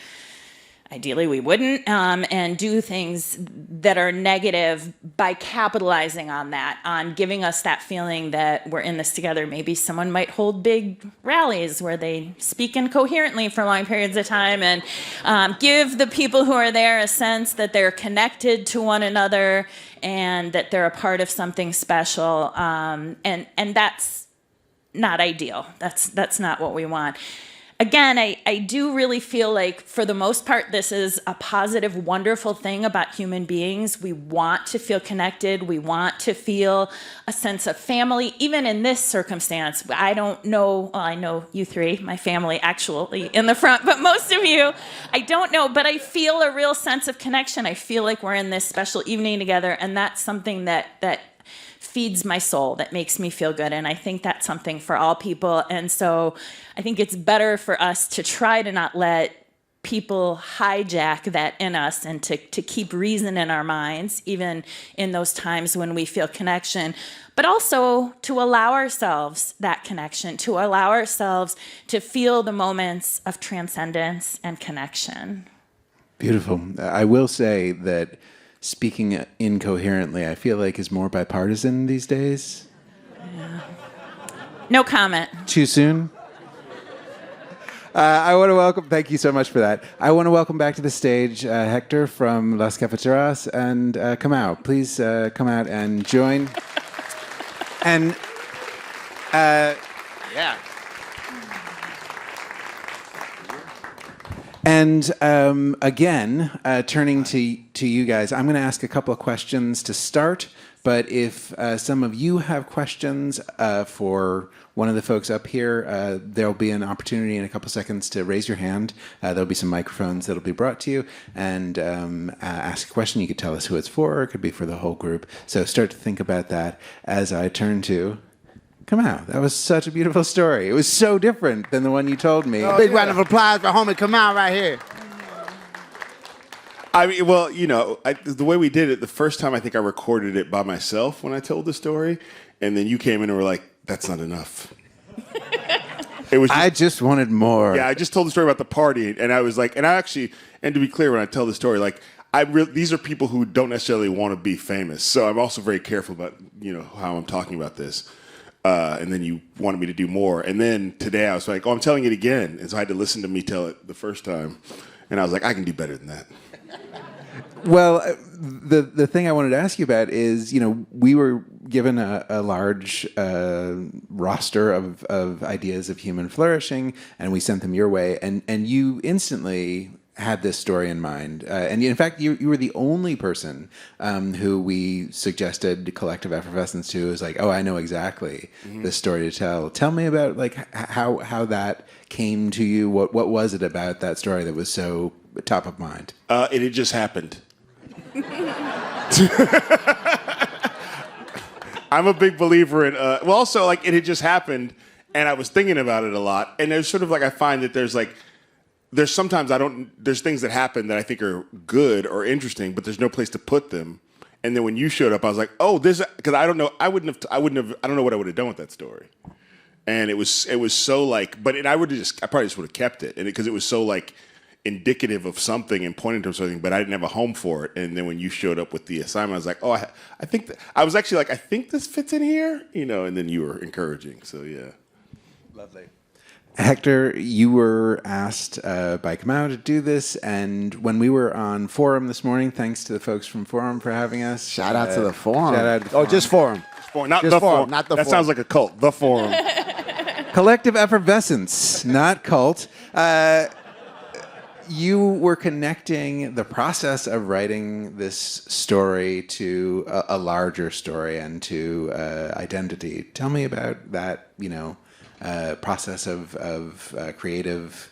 ideally we wouldn't, and do things that are negative by capitalizing on that, on giving us that feeling that we're in this together. Maybe someone might hold big rallies where they speak incoherently for long periods of time and give the people who are there a sense that they're connected to one another and that they're a part of something special. And that's not ideal. That's not what we want. Again, I do really feel like, for the most part, this is a positive, wonderful thing about human beings. We want to feel connected. We want to feel a sense of family, even in this circumstance. I don't know, well, I know you three, my family, actually, in the front, but most of you, I don't know, but I feel a real sense of connection. I feel like we're in this special evening together, and that's something that feeds my soul, that makes me feel good. And I think that's something for all people. And so I think it's better for us to try to not let people hijack that in us, and to keep reason in our minds, even in those times when we feel connection, but also to allow ourselves that connection, to allow ourselves to feel the moments of transcendence and connection. Beautiful. I will say that speaking incoherently, I feel like, is more bipartisan these days. Yeah. No comment. Too soon? I want to welcome, thank you so much for that. I want to welcome back to the stage Hector from Las Cafeteras and Kamau. Please come out and join. And yeah. And again, turning to you guys, I'm going to ask a couple of questions to start. But if some of you have questions for one of the folks up here, there'll be an opportunity in a couple seconds to raise your hand. There'll be some microphones that'll be brought to you, and ask a question. You could tell us who it's for, or it could be for the whole group. So start to think about that as I turn to Kamau. That was such a beautiful story. It was so different than the one you told me. Big round of applause for homie Kamau right here. I mean, well, the way we did it, the first time I think I recorded it by myself when I told the story, and then you came in and were like, that's not enough. It was I just wanted more. Yeah, I just told the story about the party, and I was like, and to be clear, when I tell the story, like, these are people who don't necessarily want to be famous, so I'm also very careful about, how I'm talking about this. And then you wanted me to do more. And then today I was like, I'm telling it again. And so I had to listen to me tell it the first time. And I was like, I can do better than that. Well, the thing I wanted to ask you about is, we were given a large roster of ideas of human flourishing, and we sent them your way. And you instantly had this story in mind. And in fact, you were the only person who we suggested collective effervescence to. It was like, oh, I know exactly this story to tell. Tell me about like how that came to you. What was it about that story that was so top of mind? It had just happened. I'm a big believer in, well, also, like, it had just happened, and I was thinking about it a lot, and there's sort of, like, I find that there's sometimes there's things that happen that I think are good or interesting, but there's no place to put them, and then when you showed up, I was like, oh, because I don't know, I don't know what I would have done with that story, and it was so, like, I probably just would have kept it, and because it was so, like, indicative of something and pointing to something, but I didn't have a home for it. And then when you showed up with the assignment, I was like, oh, I think I was actually like, I think this fits in here, and then you were encouraging. So yeah. Lovely. Hector, you were asked by Kamau to do this, and when we were on Forum this morning, thanks to the folks from Forum for having us. Shout out to the Forum. Shout out to the Forum. Oh, just Forum. Not Just the Forum, forum. not the that Forum. sounds like a cult. The Forum. Collective effervescence, not cult. You were connecting the process of writing this story to a larger story and to identity. Tell me about that, process of creative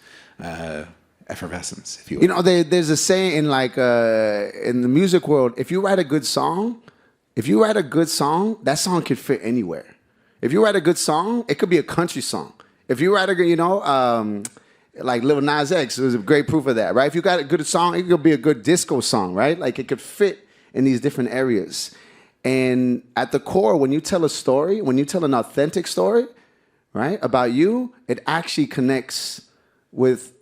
effervescence, if you will. There's a saying in in the music world: if you write a good song, that song could fit anywhere. If you write a good song, it could be a country song. If you write a good, like Lil Nas X was a great proof of that, right? If you got a good song, it could be a good disco song, right? Like it could fit in these different areas. And at the core, when you tell a story, when you tell an authentic story, right, about you, it actually connects with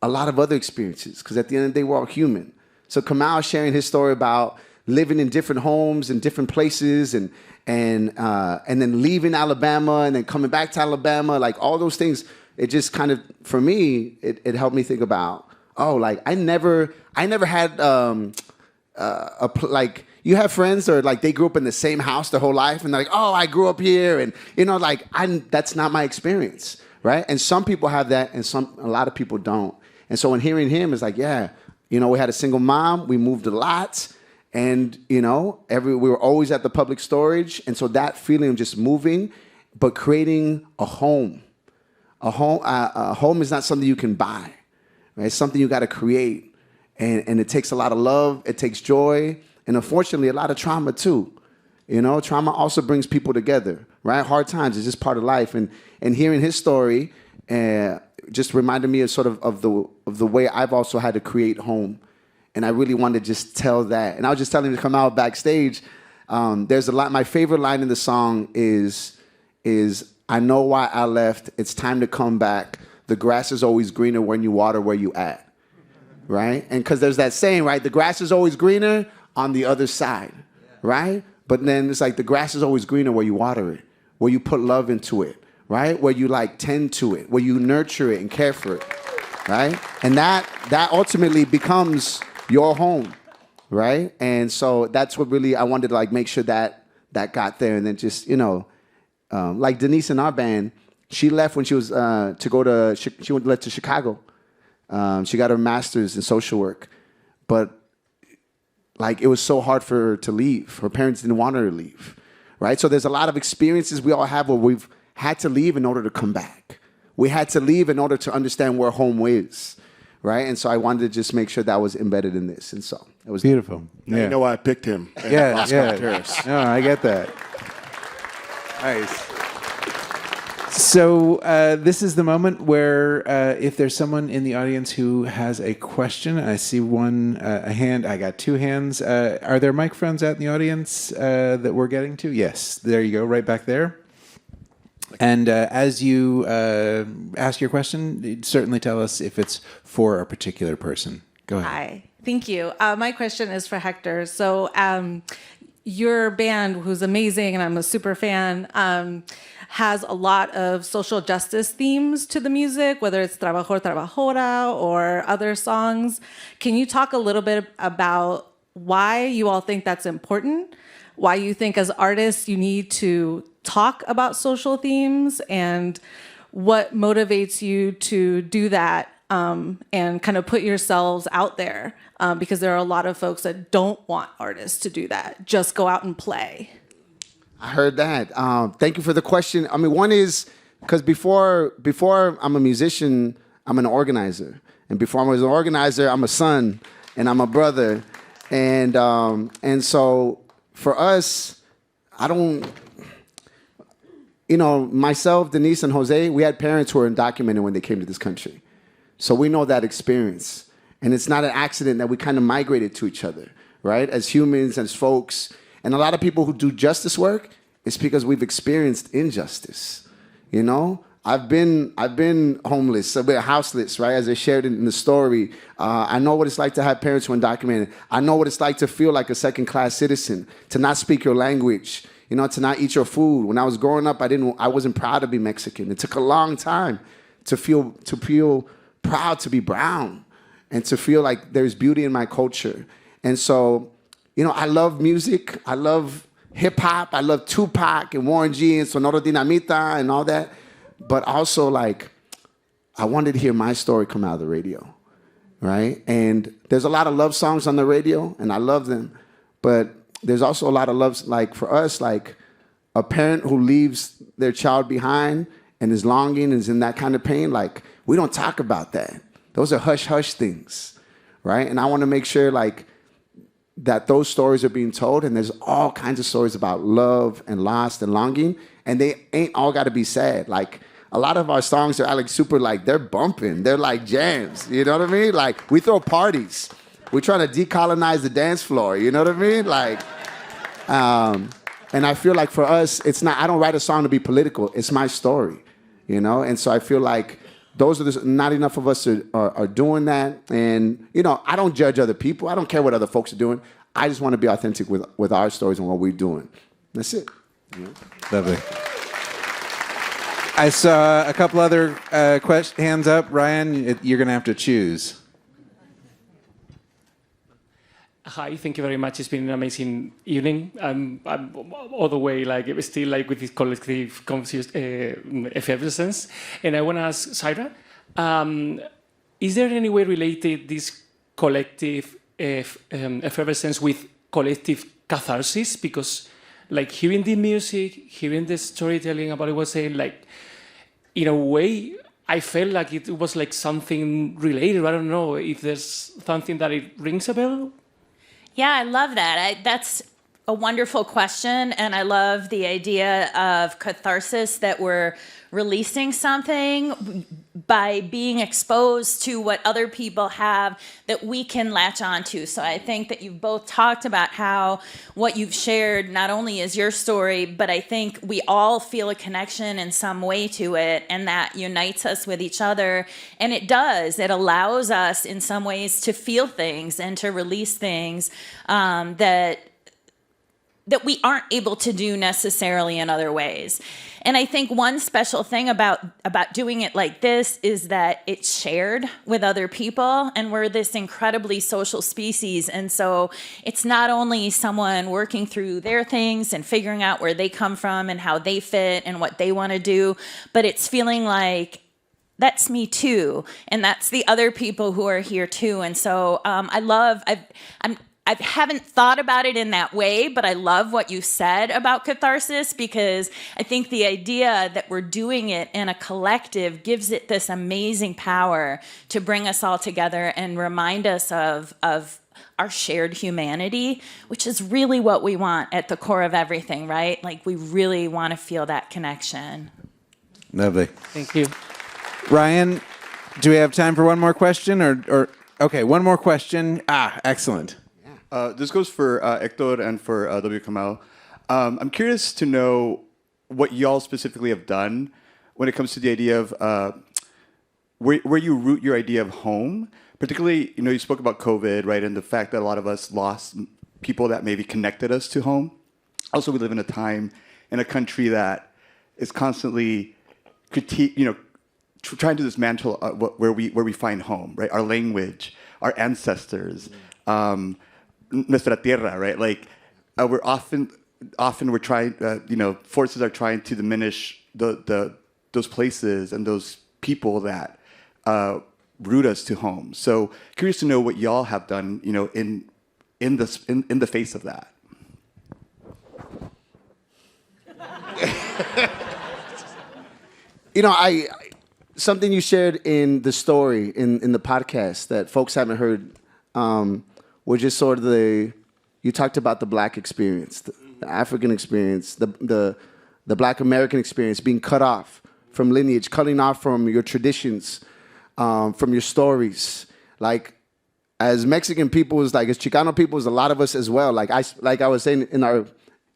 a lot of other experiences. Because at the end of the day, we're all human. So Kamau sharing his story about living in different homes and different places and then leaving Alabama and then coming back to Alabama, like all those things. It just kind of, for me, it helped me think about, like I never had like you have friends or like they grew up in the same house their whole life and they're like, oh, I grew up here and that's not my experience, right? And some people have that and a lot of people don't. And so when hearing him is like, yeah, we had a single mom, we moved a lot, and we were always at the public storage, and so that feeling of just moving, but creating a home. A home is not something you can buy, right? It's something you got to create, and it takes a lot of love, it takes joy, and unfortunately, a lot of trauma too. Trauma also brings people together, right? Hard times is just part of life, and hearing his story just reminded me of sort of the way I've also had to create home, and I really wanted to just tell that. And I was just telling him to come out backstage. There's a lot. My favorite line in the song is. I know why I left. It's time to come back. The grass is always greener when you water where you at, right? And because there's that saying, right? The grass is always greener on the other side, right? But then it's like the grass is always greener where you water it, where you put love into it, right? Where you tend to it, where you nurture it and care for it, right? And that ultimately becomes your home, right? And so that's what really I wanted to make sure that got there, and then just like Denise in our band, she left when she was she left to Chicago. She got her master's in social work, but it was so hard for her to leave. Her parents didn't want her to leave, right? So there's a lot of experiences we all have where we've had to leave in order to come back. We had to leave in order to understand where home is, right? And so I wanted to just make sure that was embedded in this, and so it was beautiful. Now you know why I picked him. Yeah. No, I get that. Nice. So this is the moment where if there's someone in the audience who has a question, I see a hand. I got two hands. Are there microphones out in the audience that we're getting to? Yes, there you go, right back there. And as you ask your question, certainly tell us if it's for a particular person. Go ahead. Hi, thank you. My question is for Hector. So your band, who's amazing, and I'm a super fan, has a lot of social justice themes to the music, whether it's Trabajador, Trabajadora or other songs. Can you talk a little bit about why you all think that's important? Why you think as artists you need to talk about social themes, and what motivates you to do that and kind of put yourselves out there, because there are a lot of folks that don't want artists to do that. Just go out and play. I heard that. Thank you for the question. I mean, one is because before I'm a musician, I'm an organizer, and before I was an organizer, I'm a son and I'm a brother, and so for us, I don't. You know, myself, Denise, and Jose, we had parents who were undocumented when they came to this country. So we know that experience. And it's not an accident that we kind of migrated to each other, right? As humans, as folks. And a lot of people who do justice work, it's because we've experienced injustice. You know? I've been homeless, I've been houseless, right? As I shared in the story. I know what it's like to have parents who are undocumented. I know what it's like to feel like a second-class citizen, to not speak your language, you know, to not eat your food. When I was growing up, I wasn't proud to be Mexican. It took a long time to feel proud to be brown and to feel like there's beauty in my culture. And so, you know, I love music. I love hip hop. I love Tupac and Warren G and Sonora Dinamita and all that. But also, like, I wanted to hear my story come out of the radio, right? And there's a lot of love songs on the radio, and I love them. But there's also a lot of love, like for us, like a parent who leaves their child behind and is longing and is in that kind of pain, like we don't talk about that. Those are hush-hush things, right? And I want to make sure like that those stories are being told, and there's all kinds of stories about love and loss and longing, and they ain't all got to be sad. Like a lot of our songs are like super, like they're bumping, they're like jams, you know what I mean? Like we throw parties. We're trying to decolonize the dance floor, you know what I mean? Like, and I feel like for us, it's not, I don't write a song to be political, it's my story, you know? And so I feel like not enough of us are doing that. And, you know, I don't judge other people. I don't care what other folks are doing. I just want to be authentic with our stories and what we're doing. That's it. You know? Lovely. I saw a couple other hands up. Ryan, you're going to have to choose. Hi, thank you very much. It's been an amazing evening. I'm all the way, like, still like with this collective conscious effervescence. And I want to ask Syra, is there any way related this collective effervescence with collective catharsis? Because, like, hearing the music, hearing the storytelling about it was saying, like, in a way, I felt like it was like something related. I don't know if there's something that it rings a bell. Yeah, I love that. That's a wonderful question, and I love the idea of catharsis, that we're releasing something by being exposed to what other people have that we can latch onto. So I think that you've both talked about how what you've shared not only is your story, but I think we all feel a connection in some way to it, and that unites us with each other. And it does. It allows us in some ways to feel things and to release things that we aren't able to do necessarily in other ways. And I think one special thing about doing it like this is that it's shared with other people, and we're this incredibly social species. And so it's not only someone working through their things and figuring out where they come from and how they fit and what they want to do, but it's feeling like that's me too, and that's the other people who are here too. And so I haven't thought about it in that way, but I love what you said about catharsis, because I think the idea that we're doing it in a collective gives it this amazing power to bring us all together and remind us of our shared humanity, which is really what we want at the core of everything, right? Like, we really want to feel that connection. Lovely. Thank you. Ryan, do we have time for one more question? Or okay, one more question. Excellent. This goes for Hector and for W. Kamau. I'm curious to know what y'all specifically have done when it comes to the idea of where you root your idea of home. Particularly, you know, you spoke about COVID, right, and the fact that a lot of us lost people that maybe connected us to home. Also, we live in a time in a country that is constantly trying to dismantle where we find home, right? Our language, our ancestors. Nuestra tierra, right? Like, we're often we're trying, forces are trying to diminish those places and those people that root us to home. So curious to know what y'all have done, in the face of that. Something you shared in the story in the podcast that folks haven't heard, was just sort of you talked about the Black experience, the African experience, the Black American experience, being cut off from lineage, cutting off from your traditions, from your stories. Like, as Mexican people, as Chicano people, a lot of us as well. Like I was saying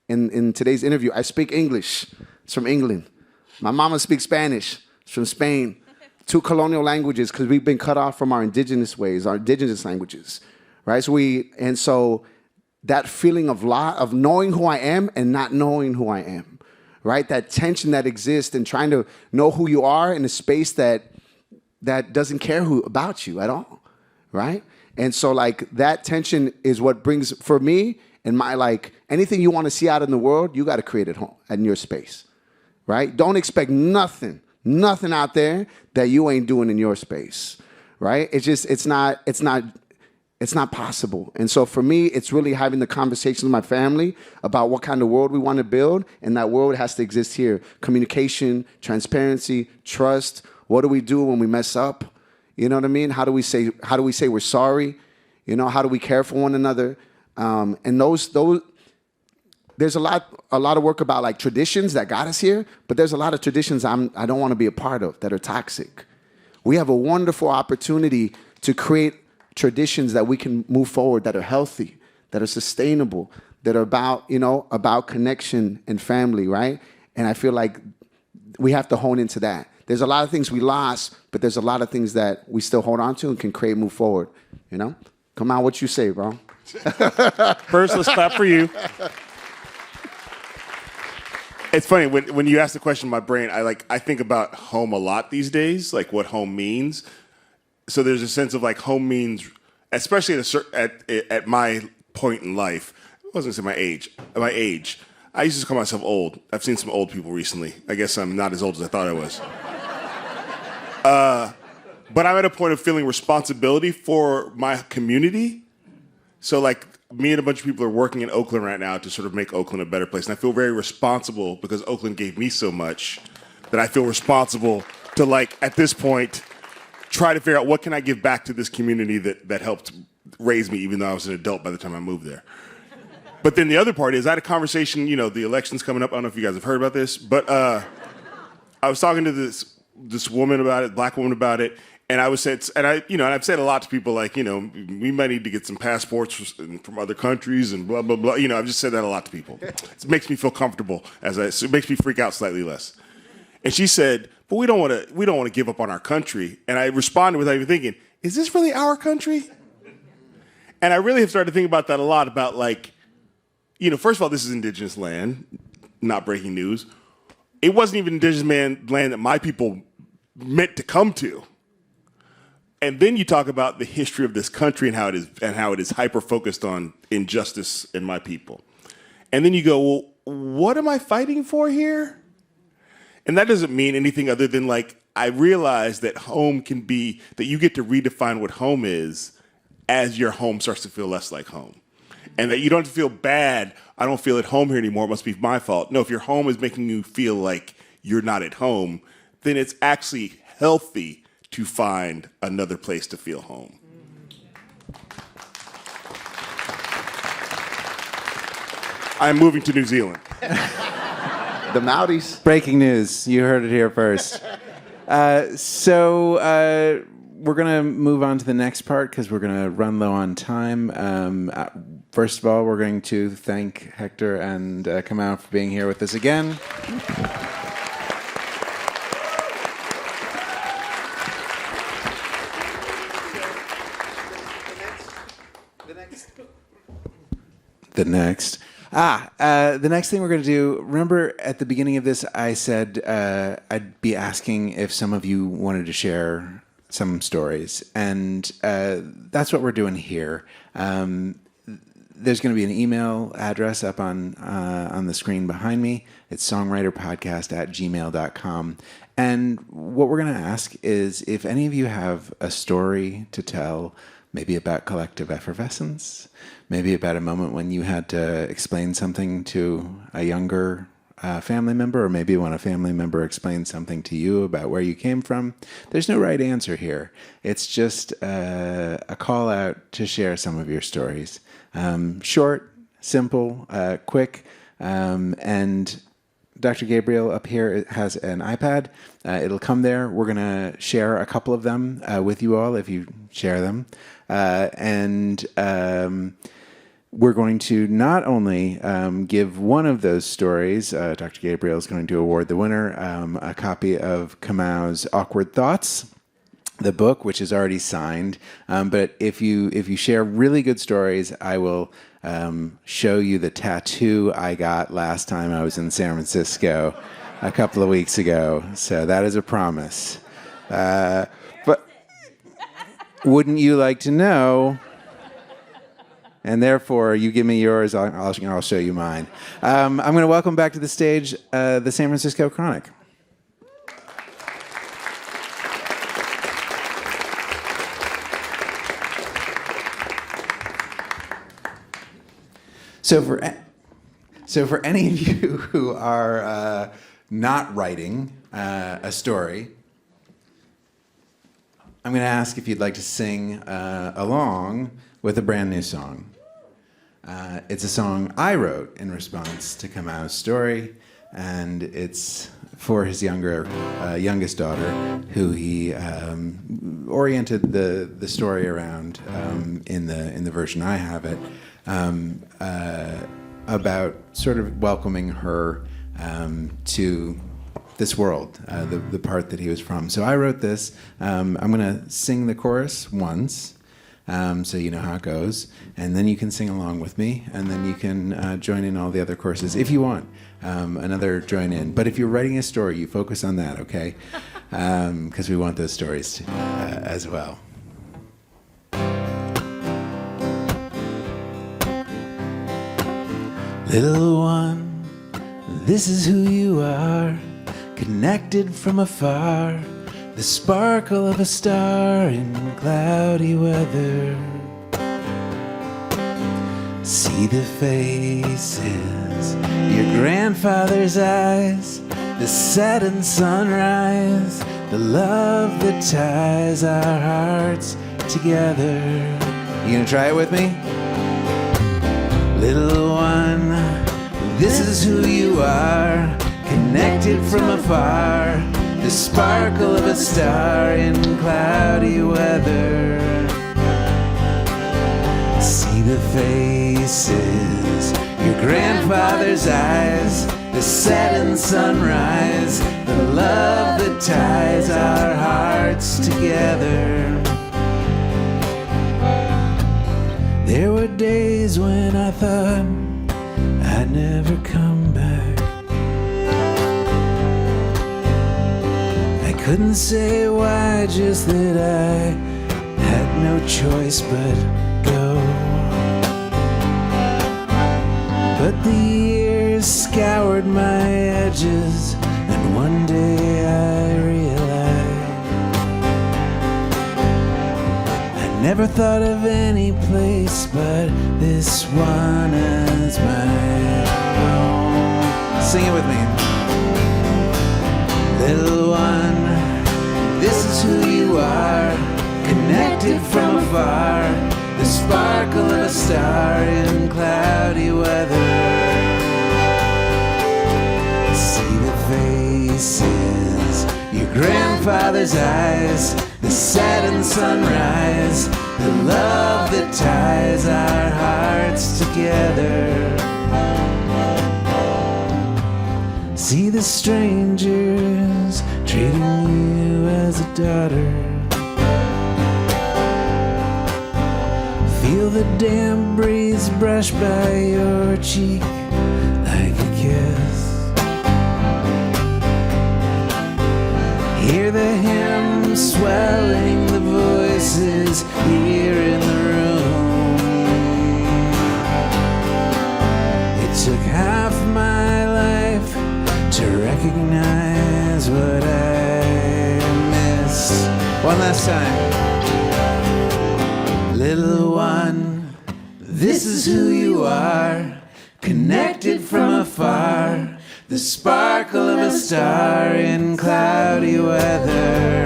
in today's interview, I speak English. It's from England. My mama speaks Spanish. It's from Spain. 2 colonial languages, because we've been cut off from our indigenous ways, our indigenous languages, right? So that feeling of knowing who I am and not knowing who I am, right? That tension that exists and trying to know who you are in a space that doesn't care about you at all, right? And so that tension is what brings, for me, and my anything you want to see out in the world, you got to create at home, in your space, right? Don't expect nothing out there that you ain't doing in your space, right? It's not possible. And so for me, it's really having the conversations with my family about what kind of world we want to build, and that world has to exist here. Communication, transparency, trust. What do we do when we mess up? You know what I mean? How do we say we're sorry? How do we care for one another? And those there's a lot of work about traditions that got us here, but there's a lot of traditions I don't want to be a part of that are toxic. We have a wonderful opportunity to create traditions that we can move forward, that are healthy, that are sustainable, that are about connection and family, right? And I feel like we have to hone into that. There's a lot of things we lost, but there's a lot of things that we still hold on to and can move forward. Come on, what you say, bro? First, let's clap for you. It's funny when you ask the question in my brain, I think about home a lot these days, like what home means. So there's a sense of home means, especially at my point in life. I wasn't gonna say my age. At my age, I used to call myself old. I've seen some old people recently. I guess I'm not as old as I thought I was. But I'm at a point of feeling responsibility for my community. So me and a bunch of people are working in Oakland right now to sort of make Oakland a better place. And I feel very responsible because Oakland gave me so much that I feel responsible to at this point, try to figure out what can I give back to this community that helped raise me, even though I was an adult by the time I moved there. But then the other part is I had a conversation, the election's coming up. I don't know if you guys have heard about this, but I was talking to this woman about it, Black woman about it, and I've said a lot to people we might need to get some passports from other countries and blah, blah, blah. I've just said that a lot to people. It makes me feel comfortable it makes me freak out slightly less. And she said, but we don't want to give up on our country. And I responded without even thinking, is this really our country? And I really have started to think about that a lot about first of all, this is indigenous land, not breaking news. It wasn't even indigenous land that my people meant to come to. And then you talk about the history of this country and how it is hyper-focused on injustice in my people. And then you go, well, what am I fighting for here? And that doesn't mean anything other than I realize that home can be, that you get to redefine what home is as your home starts to feel less like home. And that you don't have to feel bad, I don't feel at home here anymore, it must be my fault. No, if your home is making you feel like you're not at home, then it's actually healthy to find another place to feel home. I'm moving to New Zealand. The Maoris. Breaking news. You heard it here first. So we're going to move on to the next part because we're going to run low on time. First of all, we're going to thank Hector and Kamau for being here with us again. The next thing we're going to do, remember at the beginning of this, I said I'd be asking if some of you wanted to share some stories. And that's what we're doing here. There's going to be an email address up on the screen behind me. It's songwriterpodcast@gmail.com. And what we're going to ask is if any of you have a story to tell, maybe about collective effervescence, maybe about a moment when you had to explain something to a younger family member, or maybe when a family member explained something to you about where you came from. There's no right answer here. It's just a call out to share some of your stories. Short, simple, quick, and Dr. Gabriel up here has an iPad. It'll come there. We're going to share a couple of them with you all if you share them. We're going to not only give one of those stories, Dr. Gabriel is going to award the winner a copy of Kamau's Awkward Thoughts, the book, which is already signed. But if you share really good stories, I will show you the tattoo I got last time I was in San Francisco a couple of weeks ago. So that is a promise. But wouldn't you like to know? And therefore, you give me yours, I'll show you mine. I'm going to welcome back to the stage the San Francisco Chronic. So for any of you who are not writing a story, I'm going to ask if you'd like to sing along with a brand new song. It's a song I wrote in response to Kamau's story, and it's for his youngest daughter, who he oriented the story around in the version I have it, about sort of welcoming her to this world, the part that he was from. So I wrote this. I'm going to sing the chorus once, so you know how it goes, and then you can sing along with me, and then you can join in all the other choruses if you want another join in. But if you're writing a story, you focus on that, okay? Because we want those stories as well. Little one, this is who you are, connected from afar, the sparkle of a star in cloudy weather. See the faces, your grandfather's eyes, the setting sunrise, the love that ties our hearts together. You gonna try it with me? Little one, this is who you are, connected from afar, the sparkle of a star in cloudy weather. See the faces, your grandfather's eyes, the setting sunrise, the love that ties our hearts together. There were days when I thought I'd never come back. I couldn't say why, just that I had no choice but go. But the years scoured my edges, and one day I realized never thought of any place but this one as my home. Sing it with me. Little one, this is who you are, connected from afar, the sparkle of a star in cloudy weather. See the faces, your grandfather's eyes, the setting sunrise, the love that ties our hearts together. See the strangers treating you as a daughter. Feel the damp breeze brush by your cheek like a kiss. Hear the hymn swelling the voices here in the room. One last time. Little one, this is who you are, connected from afar, the sparkle of a star in cloudy weather.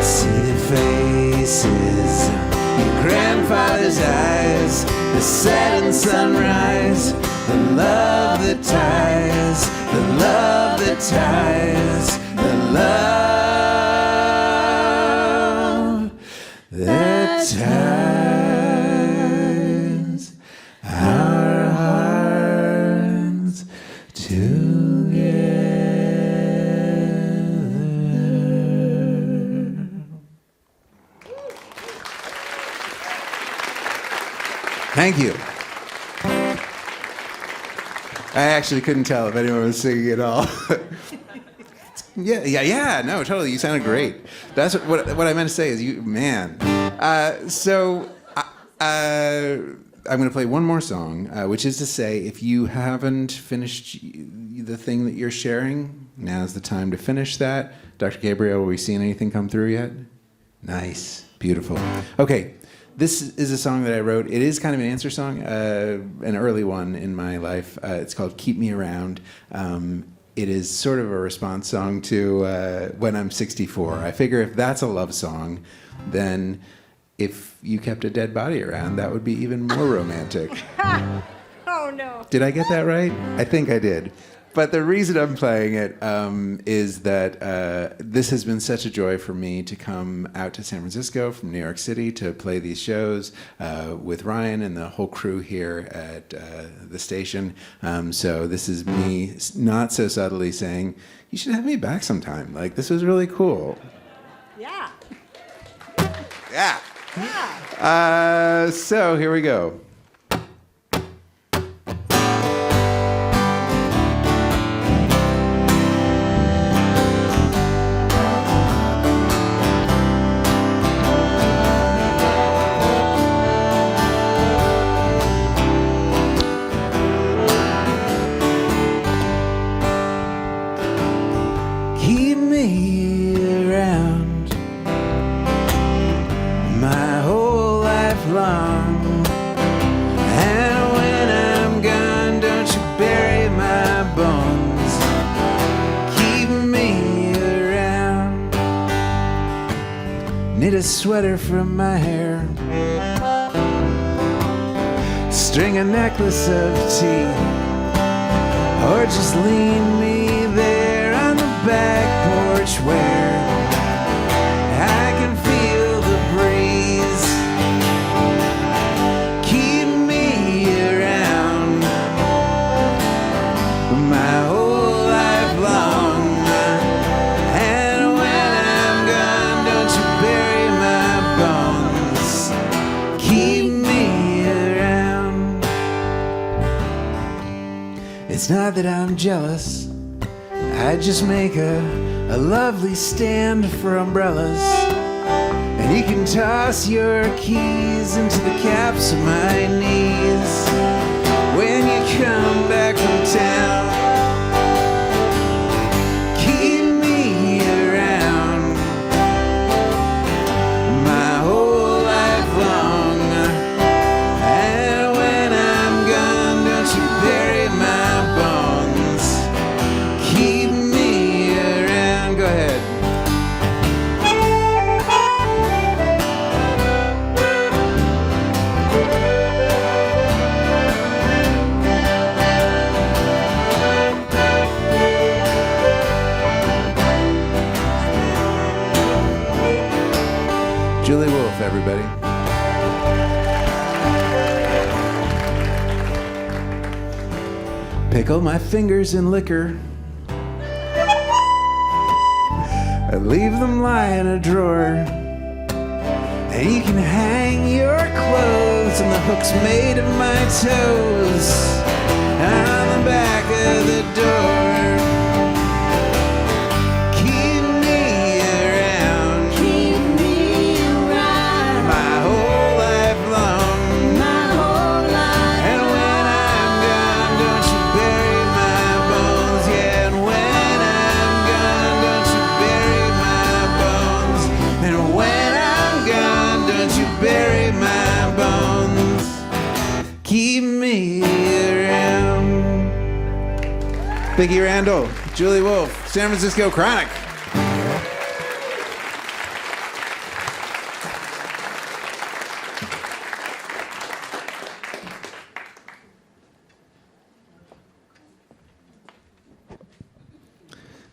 See the faces, your grandfather's eyes, the set and sunrise, the love that ties, the love that ties, the love that ties our hearts together. Thank you. I actually couldn't tell if anyone was singing at all. Yeah. No, totally. You sounded great. That's what I meant to say is you, man. I'm going to play one more song, which is to say, if you haven't finished the thing that you're sharing, now's the time to finish that. Dr. Gabriel, are we seeing anything come through yet? Nice. Beautiful. Okay. This is a song that I wrote. It is kind of an answer song, an early one in my life. It's called Keep Me Around. It is sort of a response song to When I'm 64. I figure if that's a love song, then if you kept a dead body around, that would be even more romantic. Oh, no. Did I get that right? I think I did. But the reason I'm playing it is that this has been such a joy for me to come out to San Francisco from New York City to play these shows with Ryan and the whole crew here at the station. So this is me not so subtly saying, you should have me back sometime. Like, this was really cool. Yeah. Yeah. So here we go. Keep me around my whole life long, and when I'm gone, don't you bury my bones. Keep me around. Knit a sweater from my hair, string a necklace of teeth, or just lean me there on the back porch where I can feel the breeze. Keep me around my whole life long, and when I'm gone, don't you bury my bones. Keep me around. It's not that I'm jealous, I just make a lovely stand for umbrellas, and you can toss your keys into the caps of my knees when you come back from town. Keep me around my whole life long, and when I'm gone, don't you bury my bones. Keep me around. Go ahead. Julie Wolfe, everybody. Pickle my fingers in liquor, I leave them lie in a drawer, and you can hang your clothes on the hooks made of my toes on the back of the door. Keep me around, Keep me around my whole life long, my whole life. and when I'm gone, don't you bury my bones. Yeah, and when I'm gone, don't you bury my Vicki Randall, Julie Wolf, San Francisco Chronic.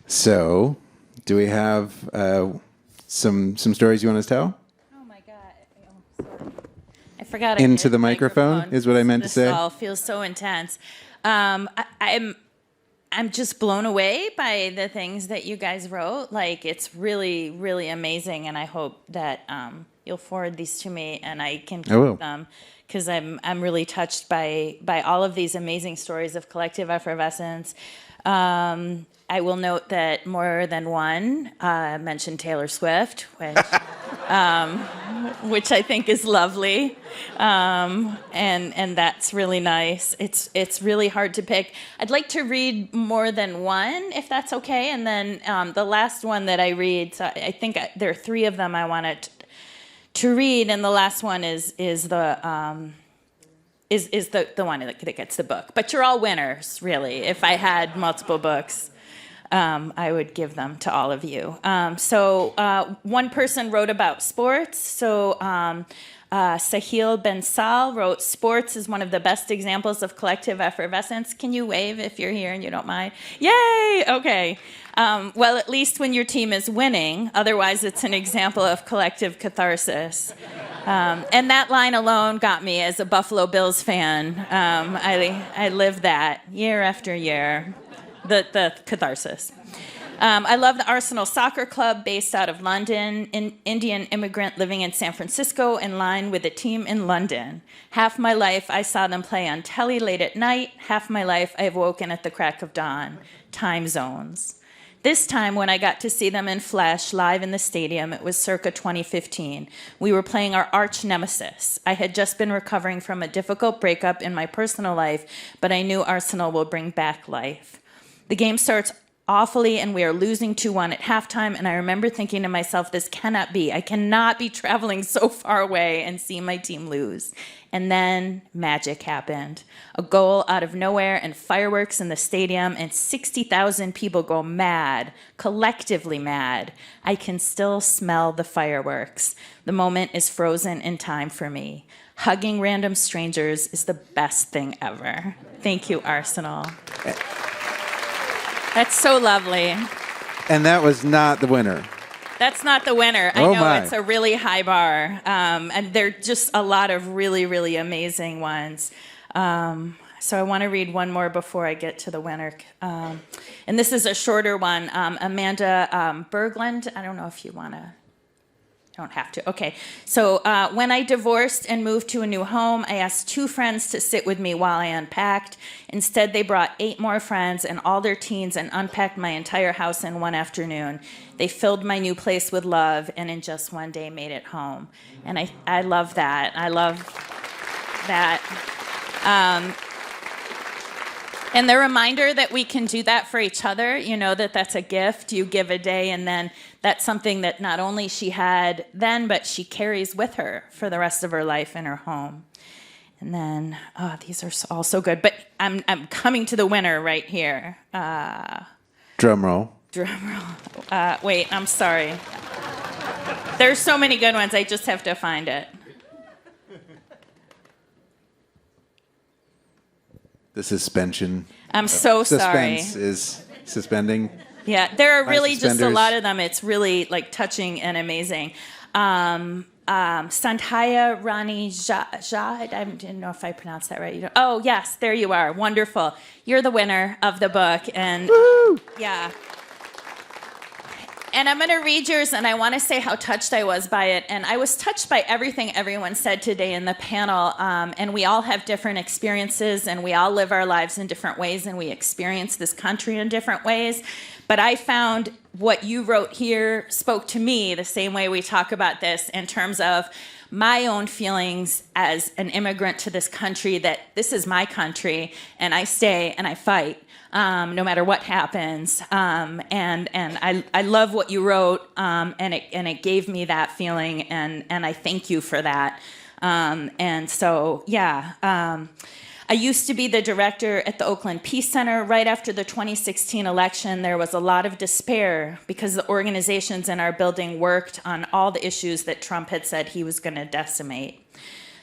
So, do we have some stories you want to tell? Oh my God. Oh, sorry. I forgot. Into the microphone is what I meant to say. This all feels so intense. I'm just blown away by the things that you guys wrote. Like, it's really, really amazing, and I hope that you'll forward these to me and I can keep them, because I'm really touched by all of these amazing stories of collective effervescence. I will note that more than one mentioned Taylor Swift, which I think is lovely, and that's really nice. It's really hard to pick. I'd like to read more than one, if that's okay, and then the last one that I read. So I think there are three of them I wanted to read, and the last one is the one that gets the book. But you're all winners, really. If I had multiple books, I would give them to all of you. So one person wrote about sports. So Sahil Bensal wrote, "Sports is one of the best examples of collective effervescence." Can you wave if you're here and you don't mind? Yay! Okay. Well, at least when your team is winning. Otherwise, it's an example of collective catharsis. And that line alone got me as a Buffalo Bills fan. I live that year after year. The catharsis. I love the Arsenal Soccer Club, based out of London, an Indian immigrant living in San Francisco, in line with a team in London. Half my life I saw them play on telly late at night. Half my life I've woken at the crack of dawn. Time zones. This time, when I got to see them in flesh live in the stadium, it was circa 2015. We were playing our arch nemesis. I had just been recovering from a difficult breakup in my personal life, but I knew Arsenal will bring back life. The game starts awfully, and we are losing 2-1 at halftime, and I remember thinking to myself, this cannot be. I cannot be traveling so far away and see my team lose. And then magic happened. A goal out of nowhere and fireworks in the stadium, and 60,000 people go mad, collectively mad. I can still smell the fireworks. The moment is frozen in time for me. Hugging random strangers is the best thing ever. Thank you, Arsenal. That's so lovely. And that was not the winner. That's not the winner. I Oh know my. It's a really high bar. And there are just a lot of really, really amazing ones. So I want to read one more before I get to the winner. And this is a shorter one. Amanda Berglund. I don't know if you want to. Don't have to. Okay. So when I divorced and moved to a new home, I asked 2 friends to sit with me while I unpacked. Instead, they brought 8 more friends and all their teens and unpacked my entire house in one afternoon. They filled my new place with love and in just one day made it home. And I love that. I love that. And the reminder that we can do that for each other, you know, that's a gift. You give a day, and then that's something that not only she had then, but she carries with her for the rest of her life in her home. And then, these are all so good. But I'm coming to the winner right here. Drum roll. Drum roll. Wait, I'm sorry. There's so many good ones. I just have to find it. The suspension. I'm so sorry. Suspense is suspending. Yeah, there are really just a suspenders. lot of them. It's really like touching and amazing. Sandhya Rani Jha, I didn't know if I pronounced that right. Oh, yes, there you are. Wonderful. You're the winner of the book. And yeah. And I'm going to read yours, and I want to say how touched I was by it. And I was touched by everything everyone said today in the panel. And we all have different experiences, and we all live our lives in different ways, and we experience this country in different ways. But I found what you wrote here spoke to me the same way we talk about this in terms of my own feelings as an immigrant to this country, that this is my country, and I stay and I fight. No matter what happens, and I love what you wrote, and it gave me that feeling, and I thank you for that. And so yeah, I used to be the director at the Oakland Peace Center. Right after the 2016 election, there was a lot of despair because the organizations in our building worked on all the issues that Trump had said he was going to decimate.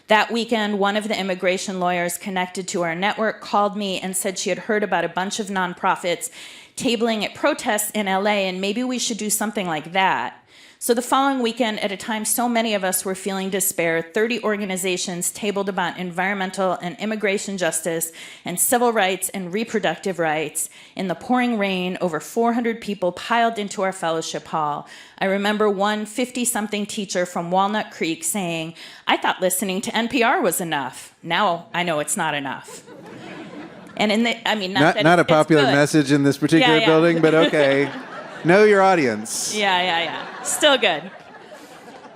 That weekend, one of the immigration lawyers connected to our network called me and said she had heard about a bunch of nonprofits tabling at protests in LA, and maybe we should do something like that. So the following weekend, at a time so many of us were feeling despair, 30 organizations tabled about environmental and immigration justice and civil rights and reproductive rights. In the pouring rain, over 400 people piled into our fellowship hall. I remember one 50-something teacher from Walnut Creek saying, "I thought listening to NPR was enough. Now I know it's not enough." And not a popular message in this particular building, but okay. Know your audience. Yeah. Still good.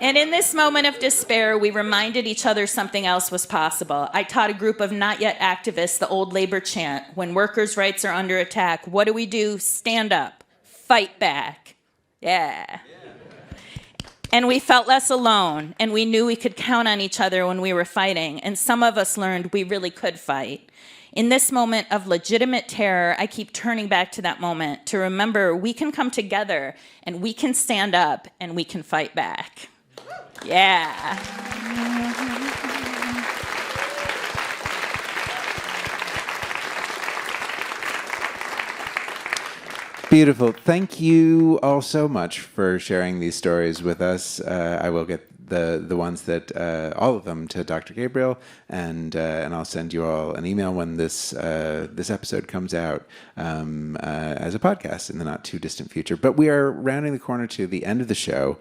And in this moment of despair, we reminded each other something else was possible. I taught a group of not yet activists the old labor chant. When workers' rights are under attack, what do? Stand up. Fight back. Yeah. And we felt less alone, and we knew we could count on each other when we were fighting, and some of us learned we really could fight. In this moment of legitimate terror, I keep turning back to that moment to remember we can come together, and we can stand up, and we can fight back. Yeah. Beautiful. Thank you all so much for sharing these stories with us. I will get the ones that all of them to Dr. Gabriel, and I'll send you all an email when this episode comes out as a podcast in the not too distant future. But we are rounding the corner to the end of the show.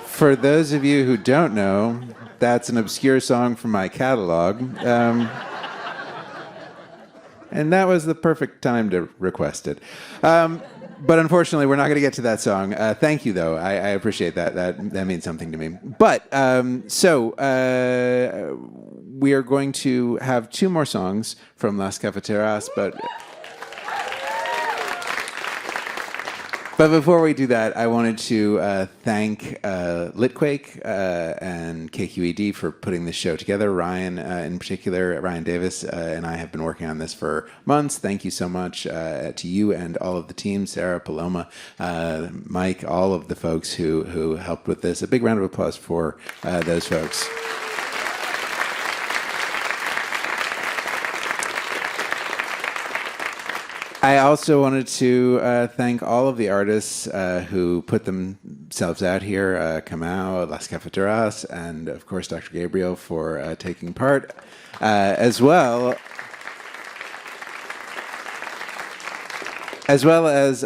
For those of you who don't know, that's an obscure song from my catalog. And that was the perfect time to request it. But unfortunately, we're not going to get to that song. Thank you, though. I appreciate that. That means something to me. But we are going to have two more songs from Las Cafeteras. But before we do that, I wanted to thank Litquake and KQED for putting this show together. Ryan, in particular, Ryan Davis and I have been working on this for months. Thank you so much to you and all of the team, Sarah, Paloma, Mike, all of the folks who helped with this. A big round of applause for those folks. I also wanted to thank all of the artists who put themselves out here, Kamau, Las Cafeteras, and of course Dr. Gabriel for taking part, as well as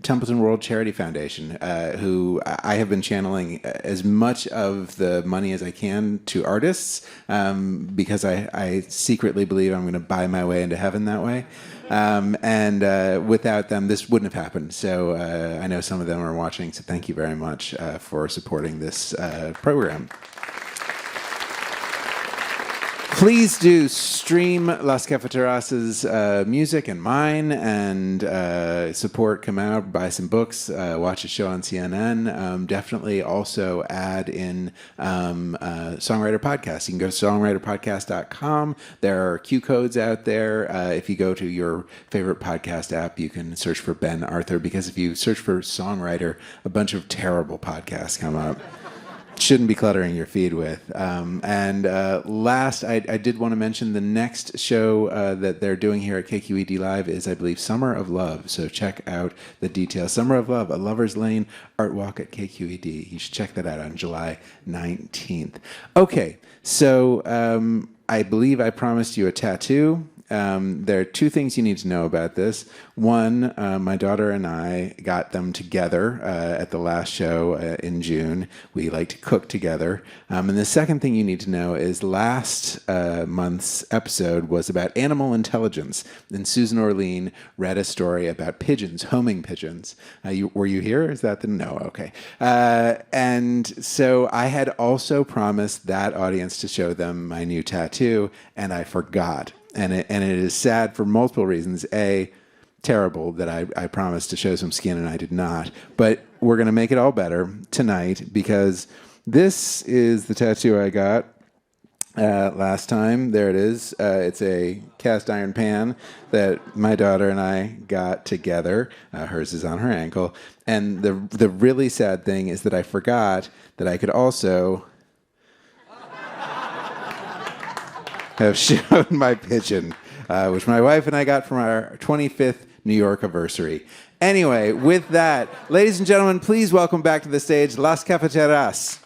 Templeton World Charity Foundation, who I have been channeling as much of the money as I can to artists, because I secretly believe I'm going to buy my way into heaven that way. And without them, this wouldn't have happened. So I know some of them are watching, so thank you very much for supporting this program. Please do stream Las Cafeteras' music and mine, and support Kamau, buy some books, watch a show on CNN. Definitely also add in SongWriter Podcast. You can go to songwriterpodcast.com. There are Q codes out there. If you go to your favorite podcast app, you can search for Ben Arthur, because if you search for SongWriter, a bunch of terrible podcasts come up. Shouldn't be cluttering your feed with. And last, I did want to mention the next show that they're doing here at KQED Live is, I believe, Summer of Love. So check out the details. Summer of Love, a Lover's Lane art walk at KQED. You should check that out on July 19th. Okay, so I believe I promised you a tattoo. There are two things you need to know about this. One, my daughter and I got them together at the last show in June. We like to cook together. And the second thing you need to know is last month's episode was about animal intelligence. And Susan Orlean read a story about pigeons, homing pigeons. Were you here? Is that the... No, okay. And so I had also promised that audience to show them my new tattoo, and I forgot. And it is sad for multiple reasons. A, terrible that I promised to show some skin and I did not. But we're going to make it all better tonight, because This is the tattoo I got last time. There it is. It's a cast iron pan that my daughter and I got together. Hers is on her ankle. And the really sad thing is that I forgot that I could also have shown my pigeon, which my wife and I got from our 25th New York anniversary. Anyway, with that, ladies and gentlemen, please welcome back to the stage Las Cafeteras.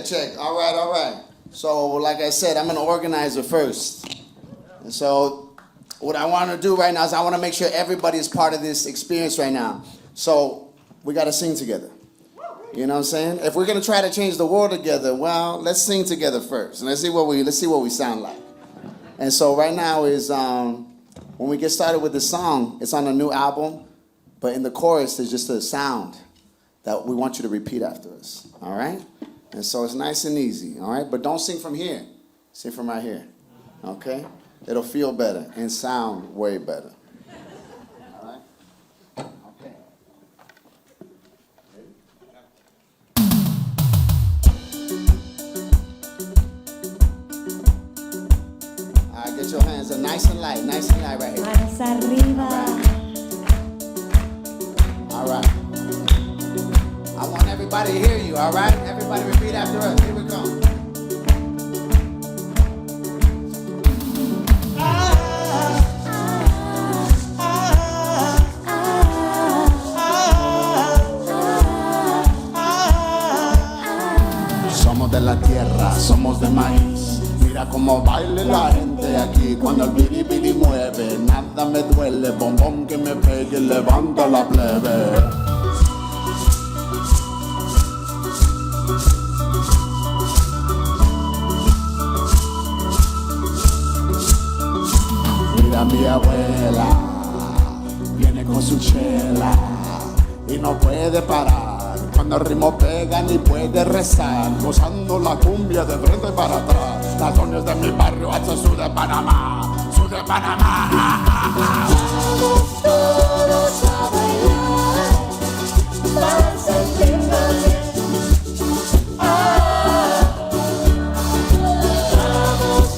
Check. All right. So, like I said, I'm an organizer first. And so, what I want to do right now is I want to make sure everybody is part of this experience right now. So, we got to sing together. You know what I'm saying? If we're going to try to change the world together, well, let's sing together first. And let's see what we sound like. And so, right now is when we get started with this song, it's on a new album, but in the chorus, there's just a sound that we want you to repeat after us. All right? And so it's nice and easy, all right? But don't sing from here. Sing from right here, okay? It'll feel better and sound way better. All right? Okay. All right, get your hands up nice and light right here. Manos arriba. All right. I want everybody to hear you, all right? Everybody repeat after us. Here we go. Somos de la tierra, somos de maíz. Mira cómo baila la gente aquí. Cuando el biribiri mueve, nada me duele. Bombón que me pegue, levanta la plebe. Mira mi abuela, viene con su chela y no puede parar. Cuando el ritmo pega ni puede rezar, gozando la cumbia de frente para atrás. Las doñas de mi barrio hasta sur de Panamá, sur de Panamá. Vamos todos a bailar para sentirnos bien. Vamos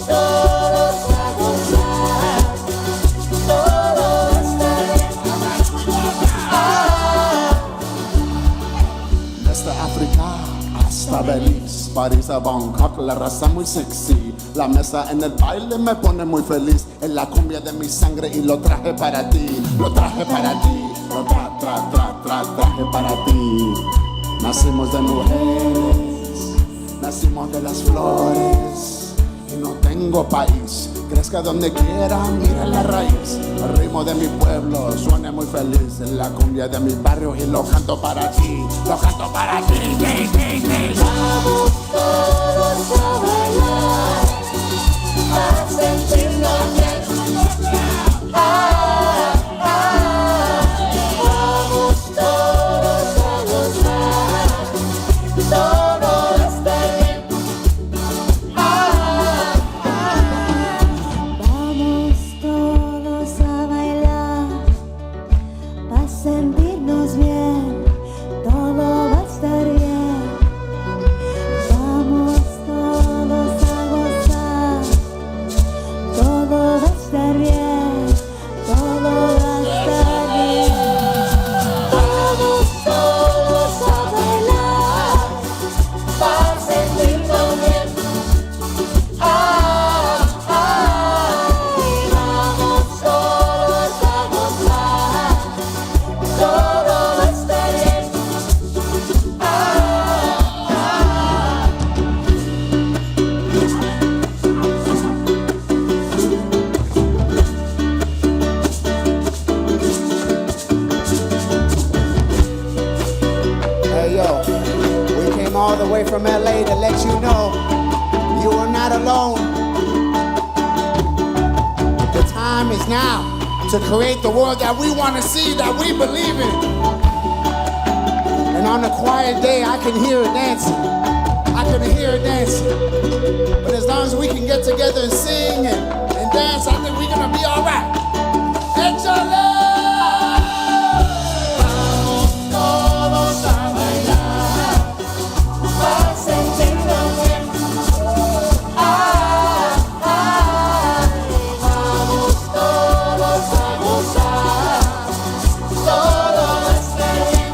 todos a gozar, todo está bien. Desde África hasta Belice, París a Bangkok, la raza muy sexy. La mesa en el baile me pone muy feliz. Es la cumbia de mi sangre y lo traje para ti. Lo traje para ti. Lo traje para ti. Nacimos de mujeres, nacimos de las flores. Y no tengo país. Crezca donde quiera, mira la raíz. El ritmo de mi pueblo suena muy feliz. Es la cumbia de mi barrio y lo canto para ti. Lo canto para ti. Vamos todos a bailar para sentirnos bien. Vamos todos a gozar, todo está bien. Vamos todos a bailar para sentirnos bien, todo va a estar bien. Vamos todos a gozar, todo va a estar bien, todo va a estar bien. Vamos todos a bailar para sentirnos bien. Vamos todos a gozar, todo va a estar bien. Hey, yo, we came all the way from LA to let you know you are not alone. to create the world that we want to see, that we believe in. And on a quiet day, I can hear her dancing. I can hear her dancing. But as long as we can get together and sing and dance, I think we're gonna be all right. Échale! Vamos todos a bailar. Pasen bien. Vamos todos a gozar. Todo está bien.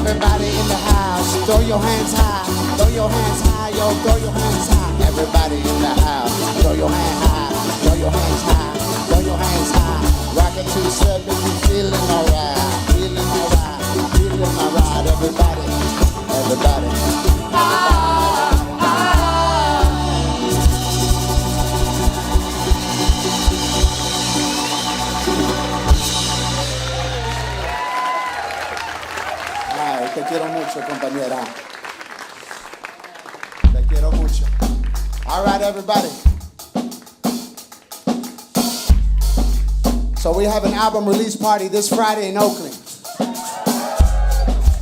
Everybody in the house, throw your hands high, throw your hands high, yo, throw your hands high. Everybody in the house, throw your hands high, throw your hands high, throw your hands high. Rockin' to seven, you feeling alright, feeling alright, feeling alright. Everybody, everybody. Te quiero mucho, compañera. Te quiero mucho. All right, everybody. So we have an album release party this Friday in Oakland.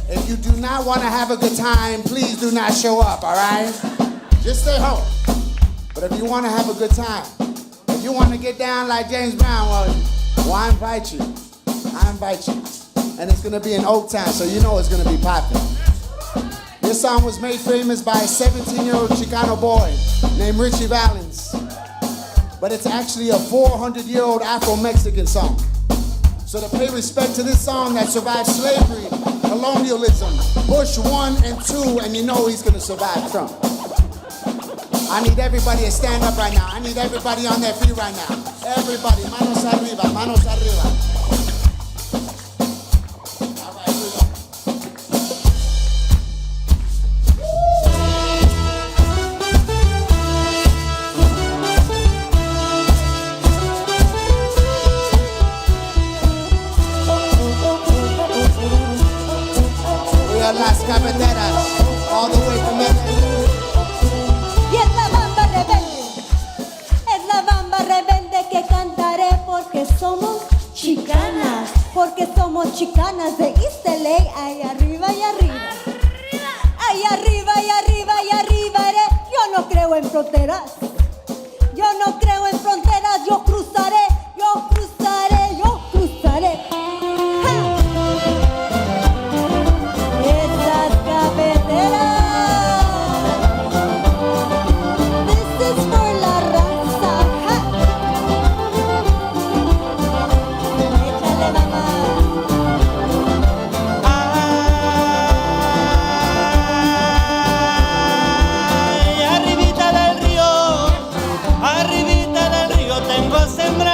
If you do not want to have a good time, please do not show up, all right? Just stay home. But if you want to have a good time, if you want to get down like James Brown, well, I invite you. I invite you. And it's gonna be in Oaktown, so you know it's gonna be popping. This song was made famous by a 17-year-old Chicano boy named Richie Valens. But it's actually a 400-year-old Afro-Mexican song. So to pay respect to this song that survived slavery, colonialism, Bush 1 and 2, and you know he's gonna survive Trump. I need everybody to stand up right now. I need everybody on their feet right now. Everybody, manos arriba, manos arriba. Las Cafeteras, all the way from LA. Y es la bamba rebelde que cantaré porque somos chicanas, de East LA, ahí arriba y arriba. Ahí arriba y arriba y arriba, yo no creo en fronteras, yo no creo en fronteras, yo cruzaré, yo cruzaré, yo cruzaré. Arribita del río tengo sembrado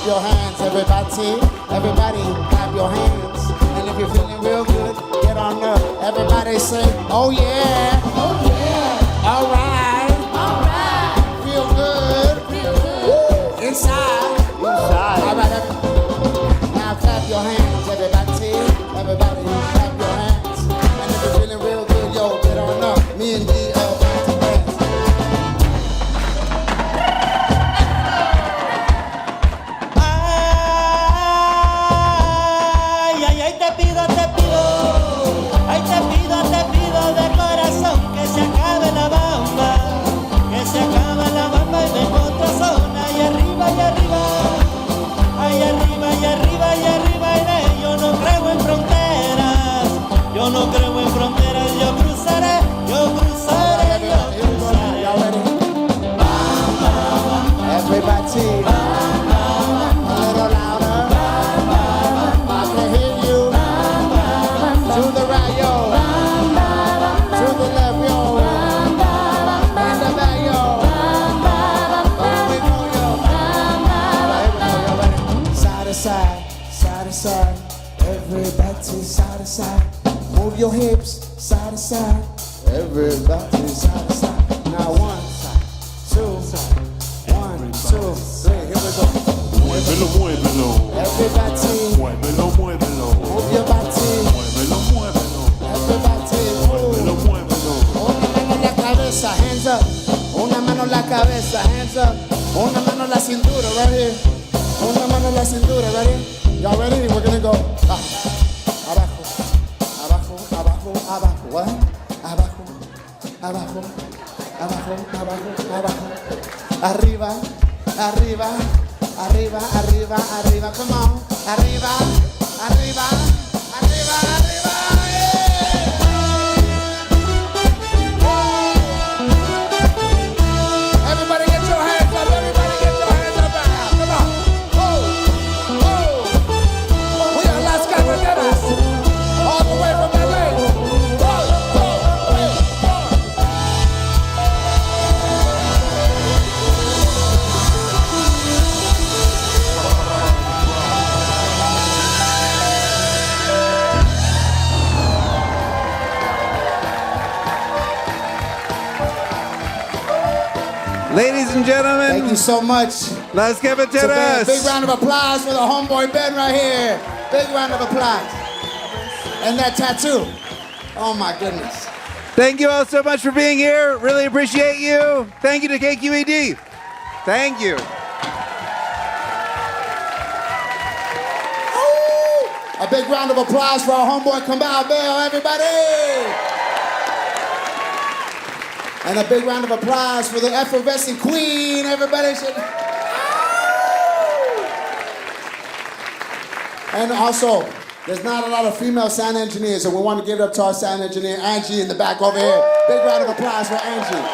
clap your hands, everybody. Everybody, clap your hands. And if you're feeling real good, get on up. Everybody say, oh yeah. Oh yeah. All right. All right. Feel good. Feel good. Woo. Inside. Inside. All right. Now clap your hands, everybody. Everybody, clap your hands. And if you're feeling real good, yo, get on up. Me and D about to dance. De corazón que se acabe la bamba, que se acabe la bamba y venga otra zona y arriba y arriba, ay arriba y arriba y arriba iré. Yo no creo en fronteras, yo no creo en fronteras, yo cruzaré, yo cruzaré, yo cruzaré. Everybody, a little louder. I can hear you. To the right, yo. To the left, yo. In the back, yo. Here we go, yo. Side to side, side to side. Everybody, side to side. Move your hips, side to side. Everybody, side to side. Now 1, 2, 1, 2, 3. Here we go. Muévelo, muévelo. Everybody, Muévelo, muévelo. move your body. Muévelo, muévelo. Everybody, move. Muévelo, muévelo. Una mano en la cabeza, hands up. Una mano en la cabeza, hands up. Una mano en la cintura, right here. Una mano en la cintura, right here. Y'all ready? We're gonna go. Abajo, abajo, abajo, abajo. What? Abajo, abajo, abajo, abajo, abajo. Arriba, arriba, arriba, arriba, arriba. Come on. Arriba, arriba, arriba, arriba. Everybody get your hands up. Everybody get your hands up. Come on. Oh, oh. We are Las Cafeteras. All the way from LA. Ladies and gentlemen, Thank you so much. Las So Cafeteras. big round of applause for the homeboy Ben right here. Big round of applause. And that tattoo. Oh my goodness. Thank you all so much for being here. Really appreciate you. Thank you to KQED. Thank you. A big round of applause for our homeboy Kamau Bell, everybody. And a big round of applause for the effervescent queen, everybody. And also, there's not a lot of female sound engineers, and we want to give it up to our sound engineer, Angie, in the back over here. Big round of applause for Angie.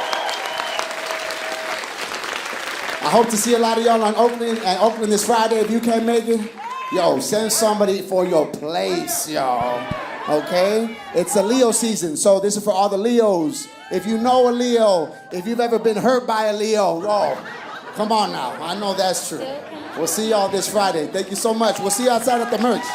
I hope to see a lot of y'all on Oakland this Friday. If you can't make it, yo, send somebody for your place, y'all. Okay? It's a Leo season, so this is for all the Leos. If you know a Leo, if you've ever been hurt by a Leo, oh, come on now. I know that's true. We'll see y'all this Friday. Thank you so much. We'll see you outside at the merch.